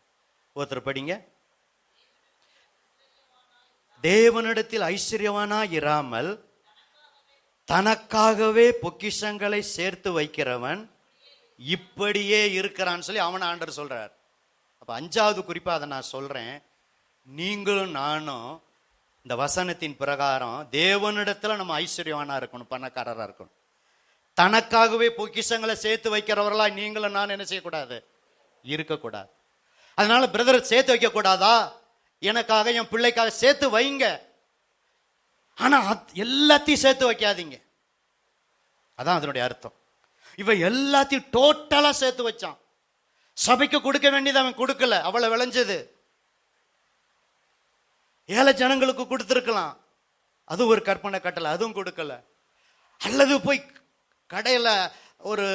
Speaker 1: ஒருத்தர் படிங்க. தேவனிடத்தில் ஐஸ்வர்யவானா இராமல் தனக்காகவே பொக்கிஷங்களை சேர்த்து வைக்கிறவன் இப்படியே இருக்கிறான்னு சொல்லி அவனை ஆண்டவர் சொல்றார். அப்ப 5வது குறிப்பா அதை நான் சொல்றேன். நீங்களும் நானும் இந்த வசனத்தின் பிரகாரம் தேவனிடத்துல நம்ம ஐஸ்வர்யவானா இருக்கணும், பணக்காரரா இருக்கணும். தனக்காகவே பொக்கிஷங்களை சேர்த்து வைக்கிறவர்களா நீங்களும் நான் என்ன செய்யக்கூடாது? இருக்கக்கூடாது. அதனால பிரதர் சேர்த்து வைக்க கூடாதா? எனக்காக, என் பிள்ளைக்காக சேர்த்து வைங்க. ஆனா எல்லாத்தையும் சேர்த்து வைக்காதீங்க. அதான் அதனுடைய அர்த்தம். இவன் எல்லாத்தையும் டோட்டலா சேர்த்து வச்சான். சபைக்கு கொடுக்க வேண்டியது அவன் கொடுக்கல, அவ்வளவு விளைஞ்சது. ஏழை ஜனங்களுக்கு கொடுத்திருக்கலாம், அது ஒரு கற்பனை கட்டல, அதுவும் கொடுக்கல. அல்லது போய் கடையில ஒரு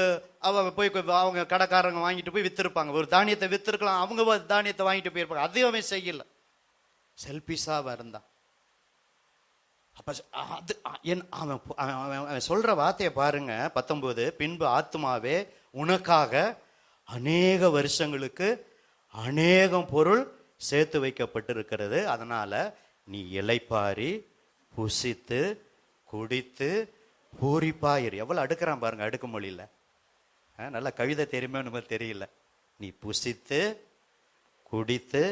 Speaker 1: அவங்க போய் அவங்க கடைக்காரங்க வாங்கிட்டு போய் வித்திருப்பாங்க, ஒரு தானியத்தை வித்திருக்கலாம், அவங்க தானியத்தை வாங்கிட்டு போயிருப்பாங்க, அதையும் அவன் செய்யல, செல்பிஷாக இருந்தான். அப்ப அது அவன் சொல்ற வார்த்தையை பாருங்க 19, பின்பு ஆத்துமாவே உனக்காக அநேக வருஷங்களுக்கு அநேகம் பொருள் சேர்த்து வைக்கப்பட்டிருக்கிறது, அதனால நீ இளைப்பாரி புசித்து குடித்து பூரிப்பாயிரு. எவ்வளவு அடுக்கிறான் பாருங்க அடுக்கு மொழியில. நல்ல கவிதை தெரியுமே நமக்கு தெரியல. நீ புசித்து குடித்து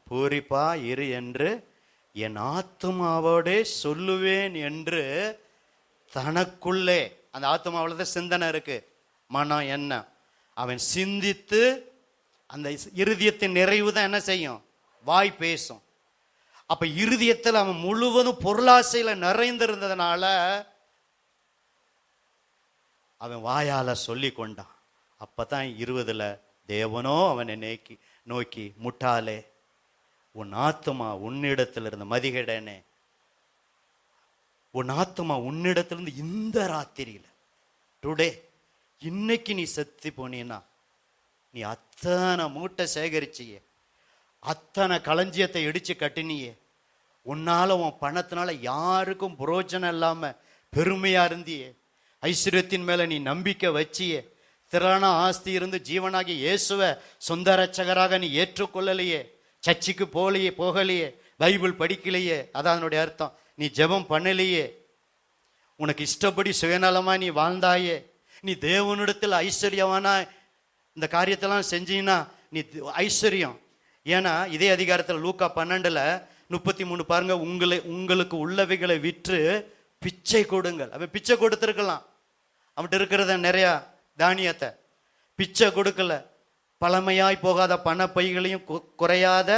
Speaker 1: பூரிப்பா இரு என்று என் ஆத்துமாவோடே சொல்லுவேன் என்று தனக்குள்ளே, அந்த ஆத்துமாவில் தான் சிந்தனை இருக்கு, மனம் என்ன, அவன் சிந்தித்து அந்த இருதயத்தின் நிறைவு தான் என்ன செய்யும், வாய் பேசும். அப்ப இருதயத்தில் அவன் முழுவதும் பொருளாசையில நிறைந்திருந்ததுனால அவன் வாயால சொல்லி கொண்டான். அப்பதான் 20 தேவனோ அவனை நோக்கி முட்டாளே, உன் ஆத்துமா உன்னிடத்திலிருந்து மதிகடனே, உன் ஆத்துமா உன்னிடத்திலிருந்து இந்த ராத்திரியில டுடே இன்னைக்கு நீ செத்து போனீன்னா, நீ அத்தனை மூட்டை சேகரிச்சியே, அத்தனை களஞ்சியத்தை இடிச்சு கட்டினியே, உன்னால உன் பணத்தினால யாருக்கும் புரோஜனம் இல்லாம பெருமையா இருந்தியே, ஐஸ்வர்யத்தின் மேல நீ நம்பிக்கை வச்சியே, திரளான ஆஸ்தி இருந்து ஜீவனாகி இயேசுவை சொந்த ரட்சகராக நீ ஏற்றுக்கொள்ளலையே, சர்ச்சுக்கு போகலையே, பைபிள் படிக்கலையே, அதான் அதனுடைய அர்த்தம், நீ ஜெபம் பண்ணலையே, உனக்கு இஷ்டப்படி சுயநலமா நீ வாழ்ந்தாயே, நீ தேவனிடத்தில் ஐஸ்வர்யவானா இந்த காரியத்தெல்லாம் செஞ்சீங்கன்னா நீ ஐஸ்வர்யம். ஏன்னா இதே அதிகாரத்தில் லூக்கா 12:33 பாருங்க, உங்களுக்கு உள்ளவைகளை விற்று பிச்சை கொடுங்கள். அவன் பிச்சை கொடுத்துருக்கலாம், அவன்கிட்ட இருக்கிறத நிறைய தானியத்தை, பிச்சை கொடுக்கல. பழமையாய் போகாத பண பைகளையும் குறையாத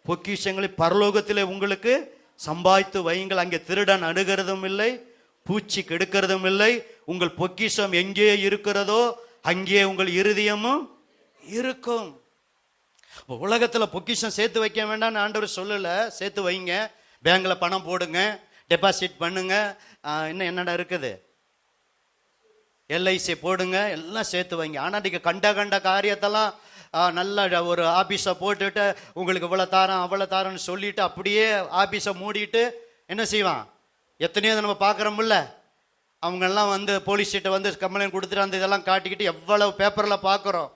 Speaker 1: பொக்கிஷங்களை பரலோகத்திலே உங்களுக்கு சம்பாதித்து வையுங்கள், அங்கே திருடன் அணுகிறதும் இல்லை, பூச்சி கெடுக்கிறதும் இல்லை. உங்கள் பொக்கிஷம் எங்கே இருக்கிறதோ அங்கே உங்கள் இருதயமும் இருக்கும். உலகத்துல பொக்கிஷம் சேர்த்து வைக்க வேண்டாம்னு ஆண்டவர் சொல்லல, சேர்த்து வைங்க, பேங்க்ல பணம் போடுங்க, டெபாசிட் பண்ணுங்க, இன்னும் என்னடா இருக்குது, எல்ஐசி போடுங்க, எல்லாம் சேர்த்து வைங்க. ஆனா நீங்க கண்ட காரியத்தெல்லாம் நல்ல ஒரு ஆபீஸை போட்டுட்டு உங்களுக்கு இவ்வளவு தாரம் அவ்வளவு தாரம்னு சொல்லிட்டு அப்படியே ஆபீஸை மூடிட்டு என்ன செய்வான், எத்தனையோ நம்ம பார்க்குறோம்ல, அவங்கெல்லாம் வந்து போலீஸ் சீட்டை வந்து கம்ப்ளைண்ட் கொடுத்துட்டு அந்த இதெல்லாம் காட்டிக்கிட்டு எவ்வளவு பேப்பரில் பார்க்குறோம்,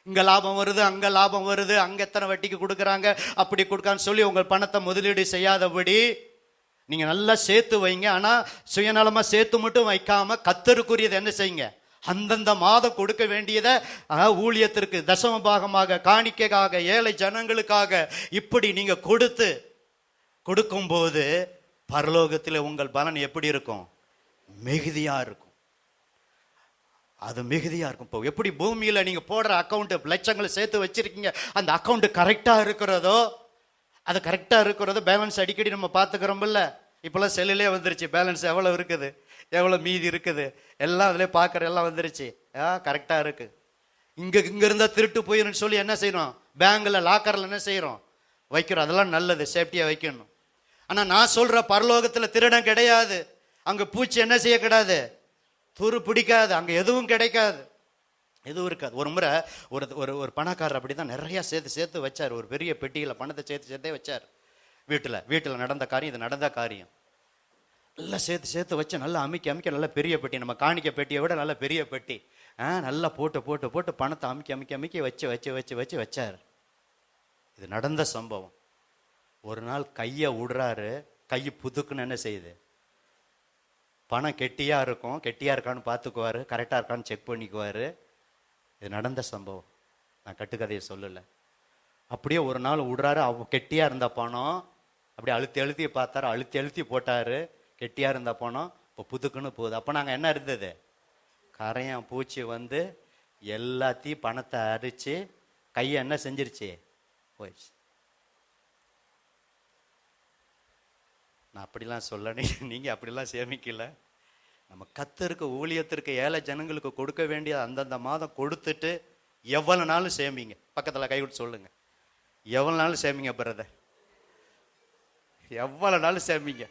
Speaker 1: இங்கே லாபம் வருது அங்கே லாபம் வருது, அங்கே எத்தனை வட்டிக்கு கொடுக்குறாங்க அப்படி கொடுக்கான்னு சொல்லி உங்கள் பணத்தை முதலீடு செய்யாதபடி நீங்கள் நல்லா சேர்த்து வைங்க. ஆனால் சுயநலமாக சேர்த்து மட்டும் வைக்காம கர்த்தருக்குரியதை என்ன செய்யுங்க, அந்தந்த மாதம் கொடுக்க வேண்டியதை ஊழியத்திற்கு தசம பாகமாக, காணிக்கைக்காக, ஏழை ஜனங்களுக்காக இப்படி நீங்கள் கொடுக்கும்போது பரலோகத்தில் உங்கள் பலன் எப்படி இருக்கும், மிகுதியா இருக்கும். அது மிகுதியா இருக்கும். இப்போ எப்படி பூமியில நீங்க போடுற அக்கௌண்ட் லட்சங்களை சேர்த்து வச்சிருக்கீங்க, அந்த அக்கௌண்ட் கரெக்டா இருக்கிறதோ, அது கரெக்டா இருக்கிறதோ பேலன்ஸ் அடிக்கடி நம்ம பார்த்துக்கிறோம்ல. இப்பெல்லாம் செல்லுலே வந்துருச்சு, பேலன்ஸ் எவ்வளவு இருக்குது, எவ்வளவு மீதி இருக்குது, எல்லாம் அதுல பாக்குற எல்லாம் வந்துருச்சு, கரெக்டா இருக்கு. இங்க இருந்தா திருட்டு போயிடும் சொல்லி என்ன செய்யறோம், பேங்க்ல லாக்கர்ல என்ன செய்யறோம், வைக்கிறோம். அதெல்லாம் நல்லது, சேஃப்டியா வைக்கணும். ஆனா நான் சொல்ற பரலோகத்துல திருடம் கிடையாது, அங்க பூச்சி என்ன செய்ய கிடையாது, துரு பிடிக்காது, அங்க எதுவும் கிடைக்காது, எதுவும் இருக்காது. ஒரு முறை ஒரு பணக்காரர் அப்படிதான் நிறைய சேர்த்து வச்சார், ஒரு பெரிய பெட்டியில பணத்தை சேர்த்தே வச்சார். வீட்டுல நடந்த காரியம், இது நடந்த காரியம். நல்லா சேர்த்து வச்சு நல்லா அமைக்க நல்ல பெரிய பெட்டி, நம்ம காணிக்க பெட்டியை விட நல்ல பெரிய பெட்டி, நல்லா போட்டு பணத்தை அமைக்க வச்சு வச்சார். இது நடந்த சம்பவம். ஒரு நாள் கையை விடுறாரு, கை புதுக்குன்னு என்ன செய்யுது, பணம் கெட்டியா இருக்கான்னு பார்த்துக்குவாரு, கரெக்டா இருக்கான்னு செக் பண்ணிக்குவாரு. இது நடந்த சம்பவம், நான் கட்டுக்கதையை சொல்லல. அப்படியே ஒரு நாள் விடுறாரு, அவங்க கெட்டியா இருந்த பணம் அப்படியே அழுத்தி பார்த்தாரு, அழுத்தி போட்டாரு, கெட்டியா இருந்த பணம் இப்போ புதுக்குன்னு போகுது. அப்போ நாங்கள் என்ன இருந்தது, கரையான் பூச்சி வந்து எல்லாத்தையும் பணத்தை அடிச்சு கையை என்ன செஞ்சிருச்சு, போயிடுச்சு. நான் அப்படிலாம் சொல்ல, நீங்க அப்படிலாம் சேமிக்கல. நம்ம கர்த்தருக்கு ஊழியத்திற்கு ஏழை ஜனங்களுக்கு கொடுக்க வேண்டிய அந்தந்த மாதம் கொடுத்துட்டு எவ்வளவு நாளும் சேமிங்க. பக்கத்துல கை விட்டு சொல்லுங்க, எவ்வளவு நாளும் சேமிங்க பிரதர், எவ்வளவு நாளும் சேமிங்க.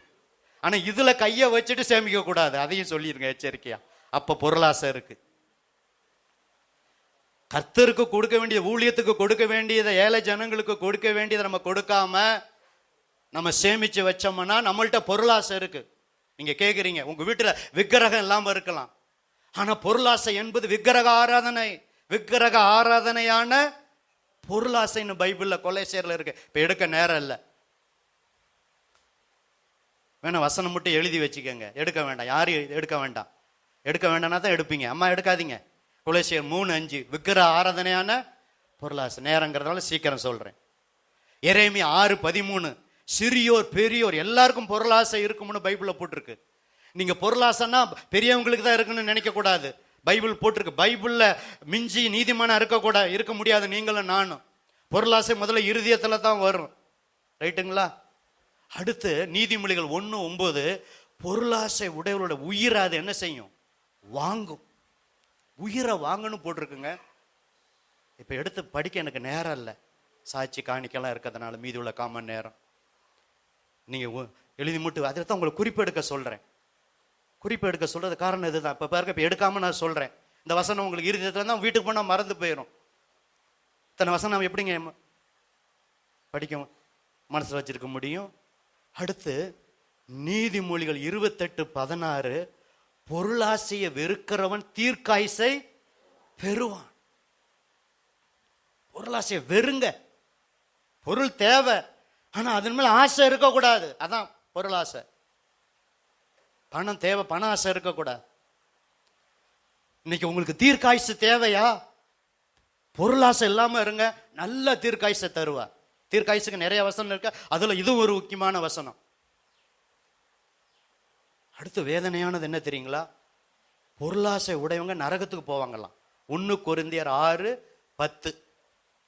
Speaker 1: ஆனா இதுல கைய வச்சுட்டு சேமிக்க கூடாது, அதையும் சொல்லிருங்க எச்சரிக்கையா. அப்ப பொருளாசை இருக்கு. கர்த்தருக்கு கொடுக்க வேண்டியது, ஊழியத்துக்கு கொடுக்க வேண்டியதை, ஏழை ஜனங்களுக்கு கொடுக்க வேண்டியதை நம்ம கொடுக்காம நம்ம சேமிச்சு வச்சோம்னா நம்மள்ட்ட பொருளாசை இருக்கு. நீங்க கேக்குறீங்க, உங்க வீட்டுல விக்கிரகம் இல்லாம இருக்கலாம், ஆனா பொருளாசை என்பது விக்கிரக ஆராதனை. விக்கிரக ஆராதனையான பொருளாசைன்னு பைபிள்ல கொலைசேர்ல இருக்கு. இப்ப எடுக்க நேரம் இல்லை, வேணா வசனம் மட்டும் எழுதி வச்சுக்கோங்க. எடுக்க வேண்டாம், யாரும் எடுக்க வேண்டாம். எடுக்க வேண்டாம்னா தான் எடுப்பீங்க. அம்மா எடுக்காதீங்க. கொலைசேர் 3:5 விக்கிரக ஆராதனையான பொருளாசை. நேரங்கிறதால சீக்கிரம் சொல்றேன். எரேமியா 6:13 சிறியோர் பெரியோர் எல்லாருக்கும் பொருளாசை இருக்கும்னு பைபிள்ல போட்டிருக்கு. நீங்க பொருளாசைன்னா பெரியவங்களுக்கு தான் இருக்குன்னு நினைக்க கூடாது. பைபிள் போட்டிருக்கு. பைபிள்ல மிஞ்சி நீதிமானா இருக்க முடியாது நீங்களும் நானும். பொருளாசை முதல்ல இருதயத்துல தான் வரும். ரைட்டுங்களா? அடுத்து நீதிமொழிகள் 1:9 பொருளாசை உடையவரோட உயிரை அது என்ன செய்யும்? வாங்கும். உயிரை வாங்கணும் போட்டிருக்குங்க. இப்ப எடுத்து படிக்க எனக்கு நேரம் இல்லை, சாட்சி காணிக்கலாம் இருக்கிறதுனால மீதி உள்ள காமன் நேரம் நீங்க எழுதி மட்டும் அதில் தான் உங்களை குறிப்பெடுக்க சொல்றேன். குறிப்பெடுக்க சொல்றது காரணம் இதுதான். இப்ப பாருங்க, இப்ப எடுக்காம நான் சொல்றேன். இந்த வசனம் உங்களுக்கு இருதயத்துல தான், வீட்டுக்கு போனா மறந்து போயிடும். இத்தனை வசனம் நம்ம எப்படிங்க படிக்க மனசுல வச்சிருக்க முடியும்? அடுத்து நீதிமொழிகள் 28:16 பொருளாசையை வெறுக்கிறவன் தீர்க்காயுசை பெறுவான். பொருளாசையை வெறுங்க. பொருள் தேவை, ஆனா அதன் மேல ஆசை இருக்கக்கூடாது. அதான் பொருளாசை. பணம் தேவை, பண ஆசை இருக்கக்கூடாது. இன்னைக்கு உங்களுக்கு தீர்க்காயுசு தேவையா? பொருளாசை இல்லாம இருங்க, நல்ல தீர்க்காயுசை தருவா. தீர்க்காயுசுக்கு நிறைய வசனம் இருக்கு, அதுல இதுவும் ஒரு முக்கியமான வசனம். அடுத்து வேதனையானது என்ன தெரியுங்களா? பொருளாசை உடையவங்க நரகத்துக்கு போவாங்களாம். 1 கொரிந்தியர் 6:10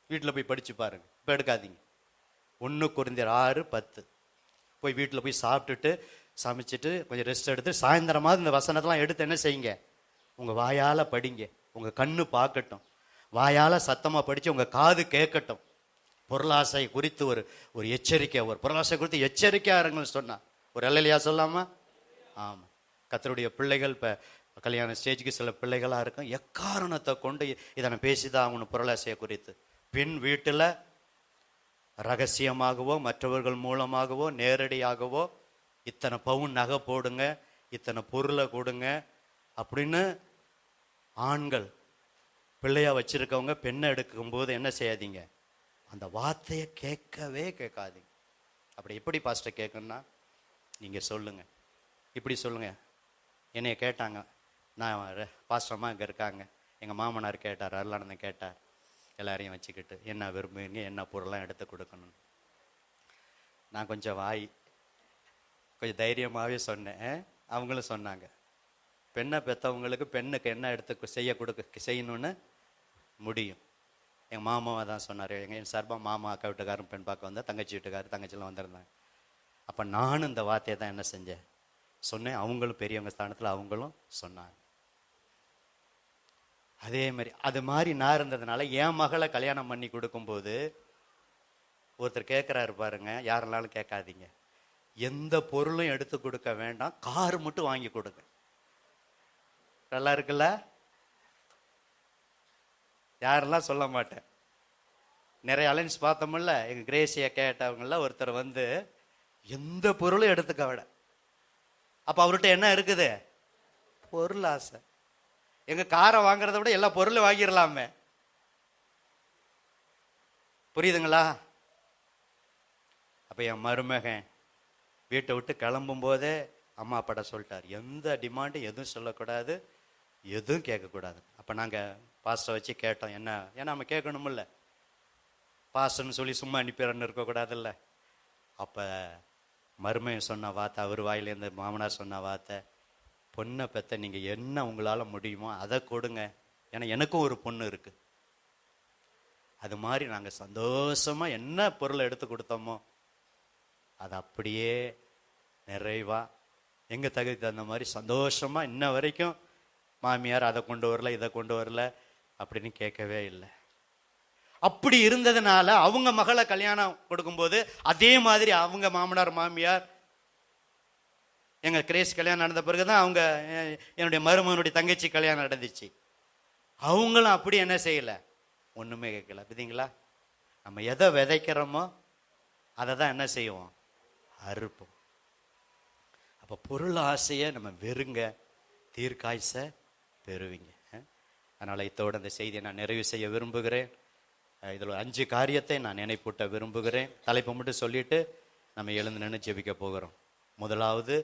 Speaker 1: வீட்டில் போய் படிச்சு பாருங்க. இப்ப எடுக்காதீங்க. 1 கொரிந்தியர் 6:10 போய் வீட்டில் போய் சாப்பிட்டுட்டு சமைச்சிட்டு கொஞ்சம் ரெஸ்ட் எடுத்து சாயந்தரமாவது இந்த வசனத்தெல்லாம் எடுத்து என்ன செய்யுங்க? உங்க வாயால படிங்க. உங்க கண்ணு பார்க்கட்டும், வாயால சத்தமா படிச்சு உங்க காது கேட்கட்டும். பொருளாசை குறித்து ஒரு எச்சரிக்கை, ஒரு பொருளாசை குறித்து எச்சரிக்கையா இருங்கன்னு சொன்னா ஒரு அல்லேலூயா சொல்லாமா? ஆமா. கர்த்தருடைய பிள்ளைகள் இப்ப கல்யாண ஸ்டேஜுக்கு சில பிள்ளைகளா இருக்கும், எக்காரணத்தை கொண்டு இதை நான் பேசிதான் ஆகணும் பொருளாசையை குறித்து. பின் வீட்டுல ரகசியமாகவோ மற்றவர்கள் மூலமாகவோ நேரடியாகவோ இத்தனை பவுன் நகை போடுங்க, இத்தனை பொருளை கொடுங்க அப்படின்னு ஆண்கள் பிள்ளையா வச்சிருக்கவங்க பெண்ணை எடுக்கும் போது என்ன செய்யாதீங்க? அந்த வார்த்தையை கேட்கவே கேட்காதீங்க. அப்படி எப்படி பாஸ்டர் கேட்கணும்னா நீங்க சொல்லுங்க, இப்படி சொல்லுங்க. என்னைய கேட்டாங்க, நான் பாஸ்டர்மா இங்கே இருக்காங்க, எங்கள் மாமனார் கேட்டார், அருளானந்தன் கேட்டார், எல்லாரையும் வச்சுக்கிட்டு என்ன விரும்புவீங்க, என்ன பொருள்லாம் எடுத்து கொடுக்கணும். நான் கொஞ்சம் கொஞ்சம் தைரியமாகவே சொன்னேன். அவங்களும் சொன்னாங்க, பெண்ணை பெற்றவங்களுக்கு பெண்ணுக்கு என்ன எடுத்து செய்யணும்னு முடியும். எங்கள் மாமாவை தான் சொன்னார். என் சார்பாக மாமா அக்கா வீட்டுக்காரரும் பெண் பார்க்க வந்தால், தங்கச்சி வீட்டுக்காரர் தங்கச்சிலாம் வந்திருந்தாங்க. அப்போ நானும் இந்த வார்த்தையை தான் என்ன செஞ்சேன் சொன்னேன். அவங்களும் பெரியவங்க ஸ்தானத்தில் அவங்களும் சொன்னாங்க. அதே மாதிரி அது மாதிரி நான் இருந்ததுனால என் மகளை கல்யாணம் பண்ணி கொடுக்கும்போது ஒருத்தர் கேட்குறாரு பாருங்க, யாரெல்லாம் கேட்காதீங்க, எந்த பொருளும் எடுத்து கொடுக்க வேண்டாம், கார் மட்டும் வாங்கி கொடுங்க. நல்லா இருக்குல்ல? யாரெல்லாம் சொல்ல மாட்டேன். நிறைய அலைன்ஸ் பார்த்தோம்ல, எங்க கிரேசியா கேட்டவங்கள ஒருத்தர் வந்து எந்த பொருளும் எடுத்துக்க விட. அப்ப அவர்கிட்ட என்ன இருக்குது? பொருள் ஆசை. எங்க காரை வாங்குறத விட எல்லா பொருளும் வாங்கிடலாமே. புரியுதுங்களா? அப்ப என் மருமகன் வீட்டை விட்டு கிளம்பும் போதே அம்மா அப்பாட்ட சொல்லிட்டார், எந்த டிமாண்டும் எதுவும் சொல்லக்கூடாது, எதுவும் கேட்கக்கூடாது. அப்ப நாங்க பாஸ்டர் வச்சு கேட்டோம். என்ன, ஏன்னா நம்ம கேட்கணும்ல, பாஸ்டர்னு சொல்லி சும்மா அனுப்பிடுறன்னு இருக்கக்கூடாதுல்ல. அப்ப மருமையன் சொன்ன வார்த்தை, அவர் வாயிலேருந்து மாமனார் சொன்ன வார்த்தை, பொண்ணை பெற்ற நீங்க என்ன உங்களால முடியுமோ அதை கொடுங்க, ஏன்னா எனக்கும் ஒரு பொண்ணு இருக்கு. அது மாதிரி நாங்க சந்தோஷமா என்ன பொருளை எடுத்து கொடுத்தோமோ அது அப்படியே நிறைவா எங்க தகுதி தகுந்த மாதிரி சந்தோஷமா இன்ன வரைக்கும் மாமியார் அதை கொண்டு வரல இதை கொண்டு வரல அப்படின்னு கேட்கவே இல்லை. அப்படி இருந்ததுனால அவங்க மகளை கல்யாணம் கொடுக்கும்போது அதே மாதிரி அவங்க மாமனார் மாமியார் எங்கள் கிரேஸ் கல்யாணம் நடந்த பிறகு தான் அவங்க என்னுடைய மருமகனுடைய தங்கச்சி கல்யாணம் நடந்துச்சு. அவங்களும் அப்படி என்ன செய்யலை, ஒன்றுமே கேட்கல. பார்த்தீங்களா, நம்ம எதை விதைக்கிறோமோ அதை தான் என்ன செய்வோம், அறுப்போம். அப்போ பொருள் ஆசையை நம்ம வெறுங்க, தீர்க்காய்ச்ச பெறுவீங்க. அதனால் இதோட இந்த செய்தியை நான் நிறைவு செய்ய விரும்புகிறேன். இதில் 5 காரியத்தை நான் நினைப்பூட்ட விரும்புகிறேன். தலைப்பை மட்டும் சொல்லிட்டு நம்ம எழுந்து நின்று ஜெபிக்க போகிறோம். முதலாவது,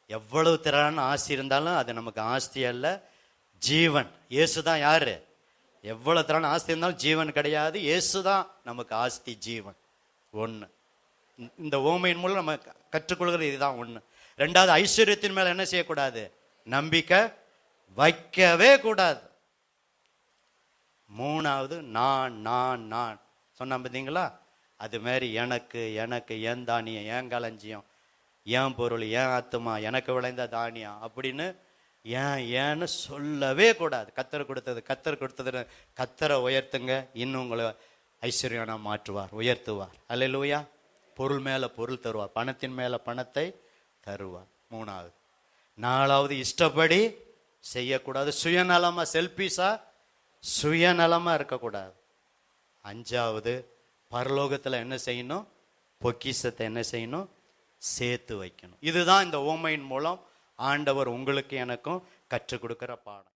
Speaker 1: எவ்வளவு திரளான ஆஸ்தி இருந்தாலும் அது நமக்கு ஆஸ்தி அல்ல, ஜீவன். இயேசு தான் யாரு? எவ்வளவு திரளான ஆஸ்தி இருந்தாலும் ஜீவன் கிடையாது, இயேசு தான் நமக்கு ஆஸ்தி, ஜீவன். ஒன்று, இந்த ஓமையின் மூலம் நம்ம கற்றுக்கொள்கிறது இதுதான் ஒன்று. ரெண்டாவது, ஐஸ்வர்யத்தின் மேல என்ன செய்யக்கூடாது, நம்பிக்கை வைக்கவே கூடாது. மூணாவது, நான் நான் நான் சொன்ன பார்த்தீங்களா, அது மாதிரி எனக்கு எனக்கு என் தானியம், என் களஞ்சியம், என் பொருள், என் ஆத்துமா, எனக்கு விளைந்த தானியம் அப்படின்னு ஏன்னு சொல்லவே கூடாது. கத்தர் கொடுத்தது கத்தர் கொடுத்தது. கத்தரை உயர்த்துங்க, இன்னும் உங்களை ஐஸ்வர்யனா மாற்றுவார், உயர்த்துவார். அல்லேலூயா. பொருள் மேல பொருள் தருவார், பணத்தின் மேல பணத்தை தருவார். மூணாவது. நாலாவது, இஷ்டப்படி செய்யக்கூடாது, சுயநலமா, செல்பிஷா சுயநலமா இருக்கக்கூடாது. அஞ்சாவது, பரலோகத்துல என்ன செய்யணும், பொக்கிஷத்தை என்ன செய்யணும், சேர்த்து வைக்கணும். இதுதான் இந்த ஓமையின் மூலம் ஆண்டவர் உங்களுக்கு எனக்கும் கற்றுக் கொடுக்கிற பாடம்.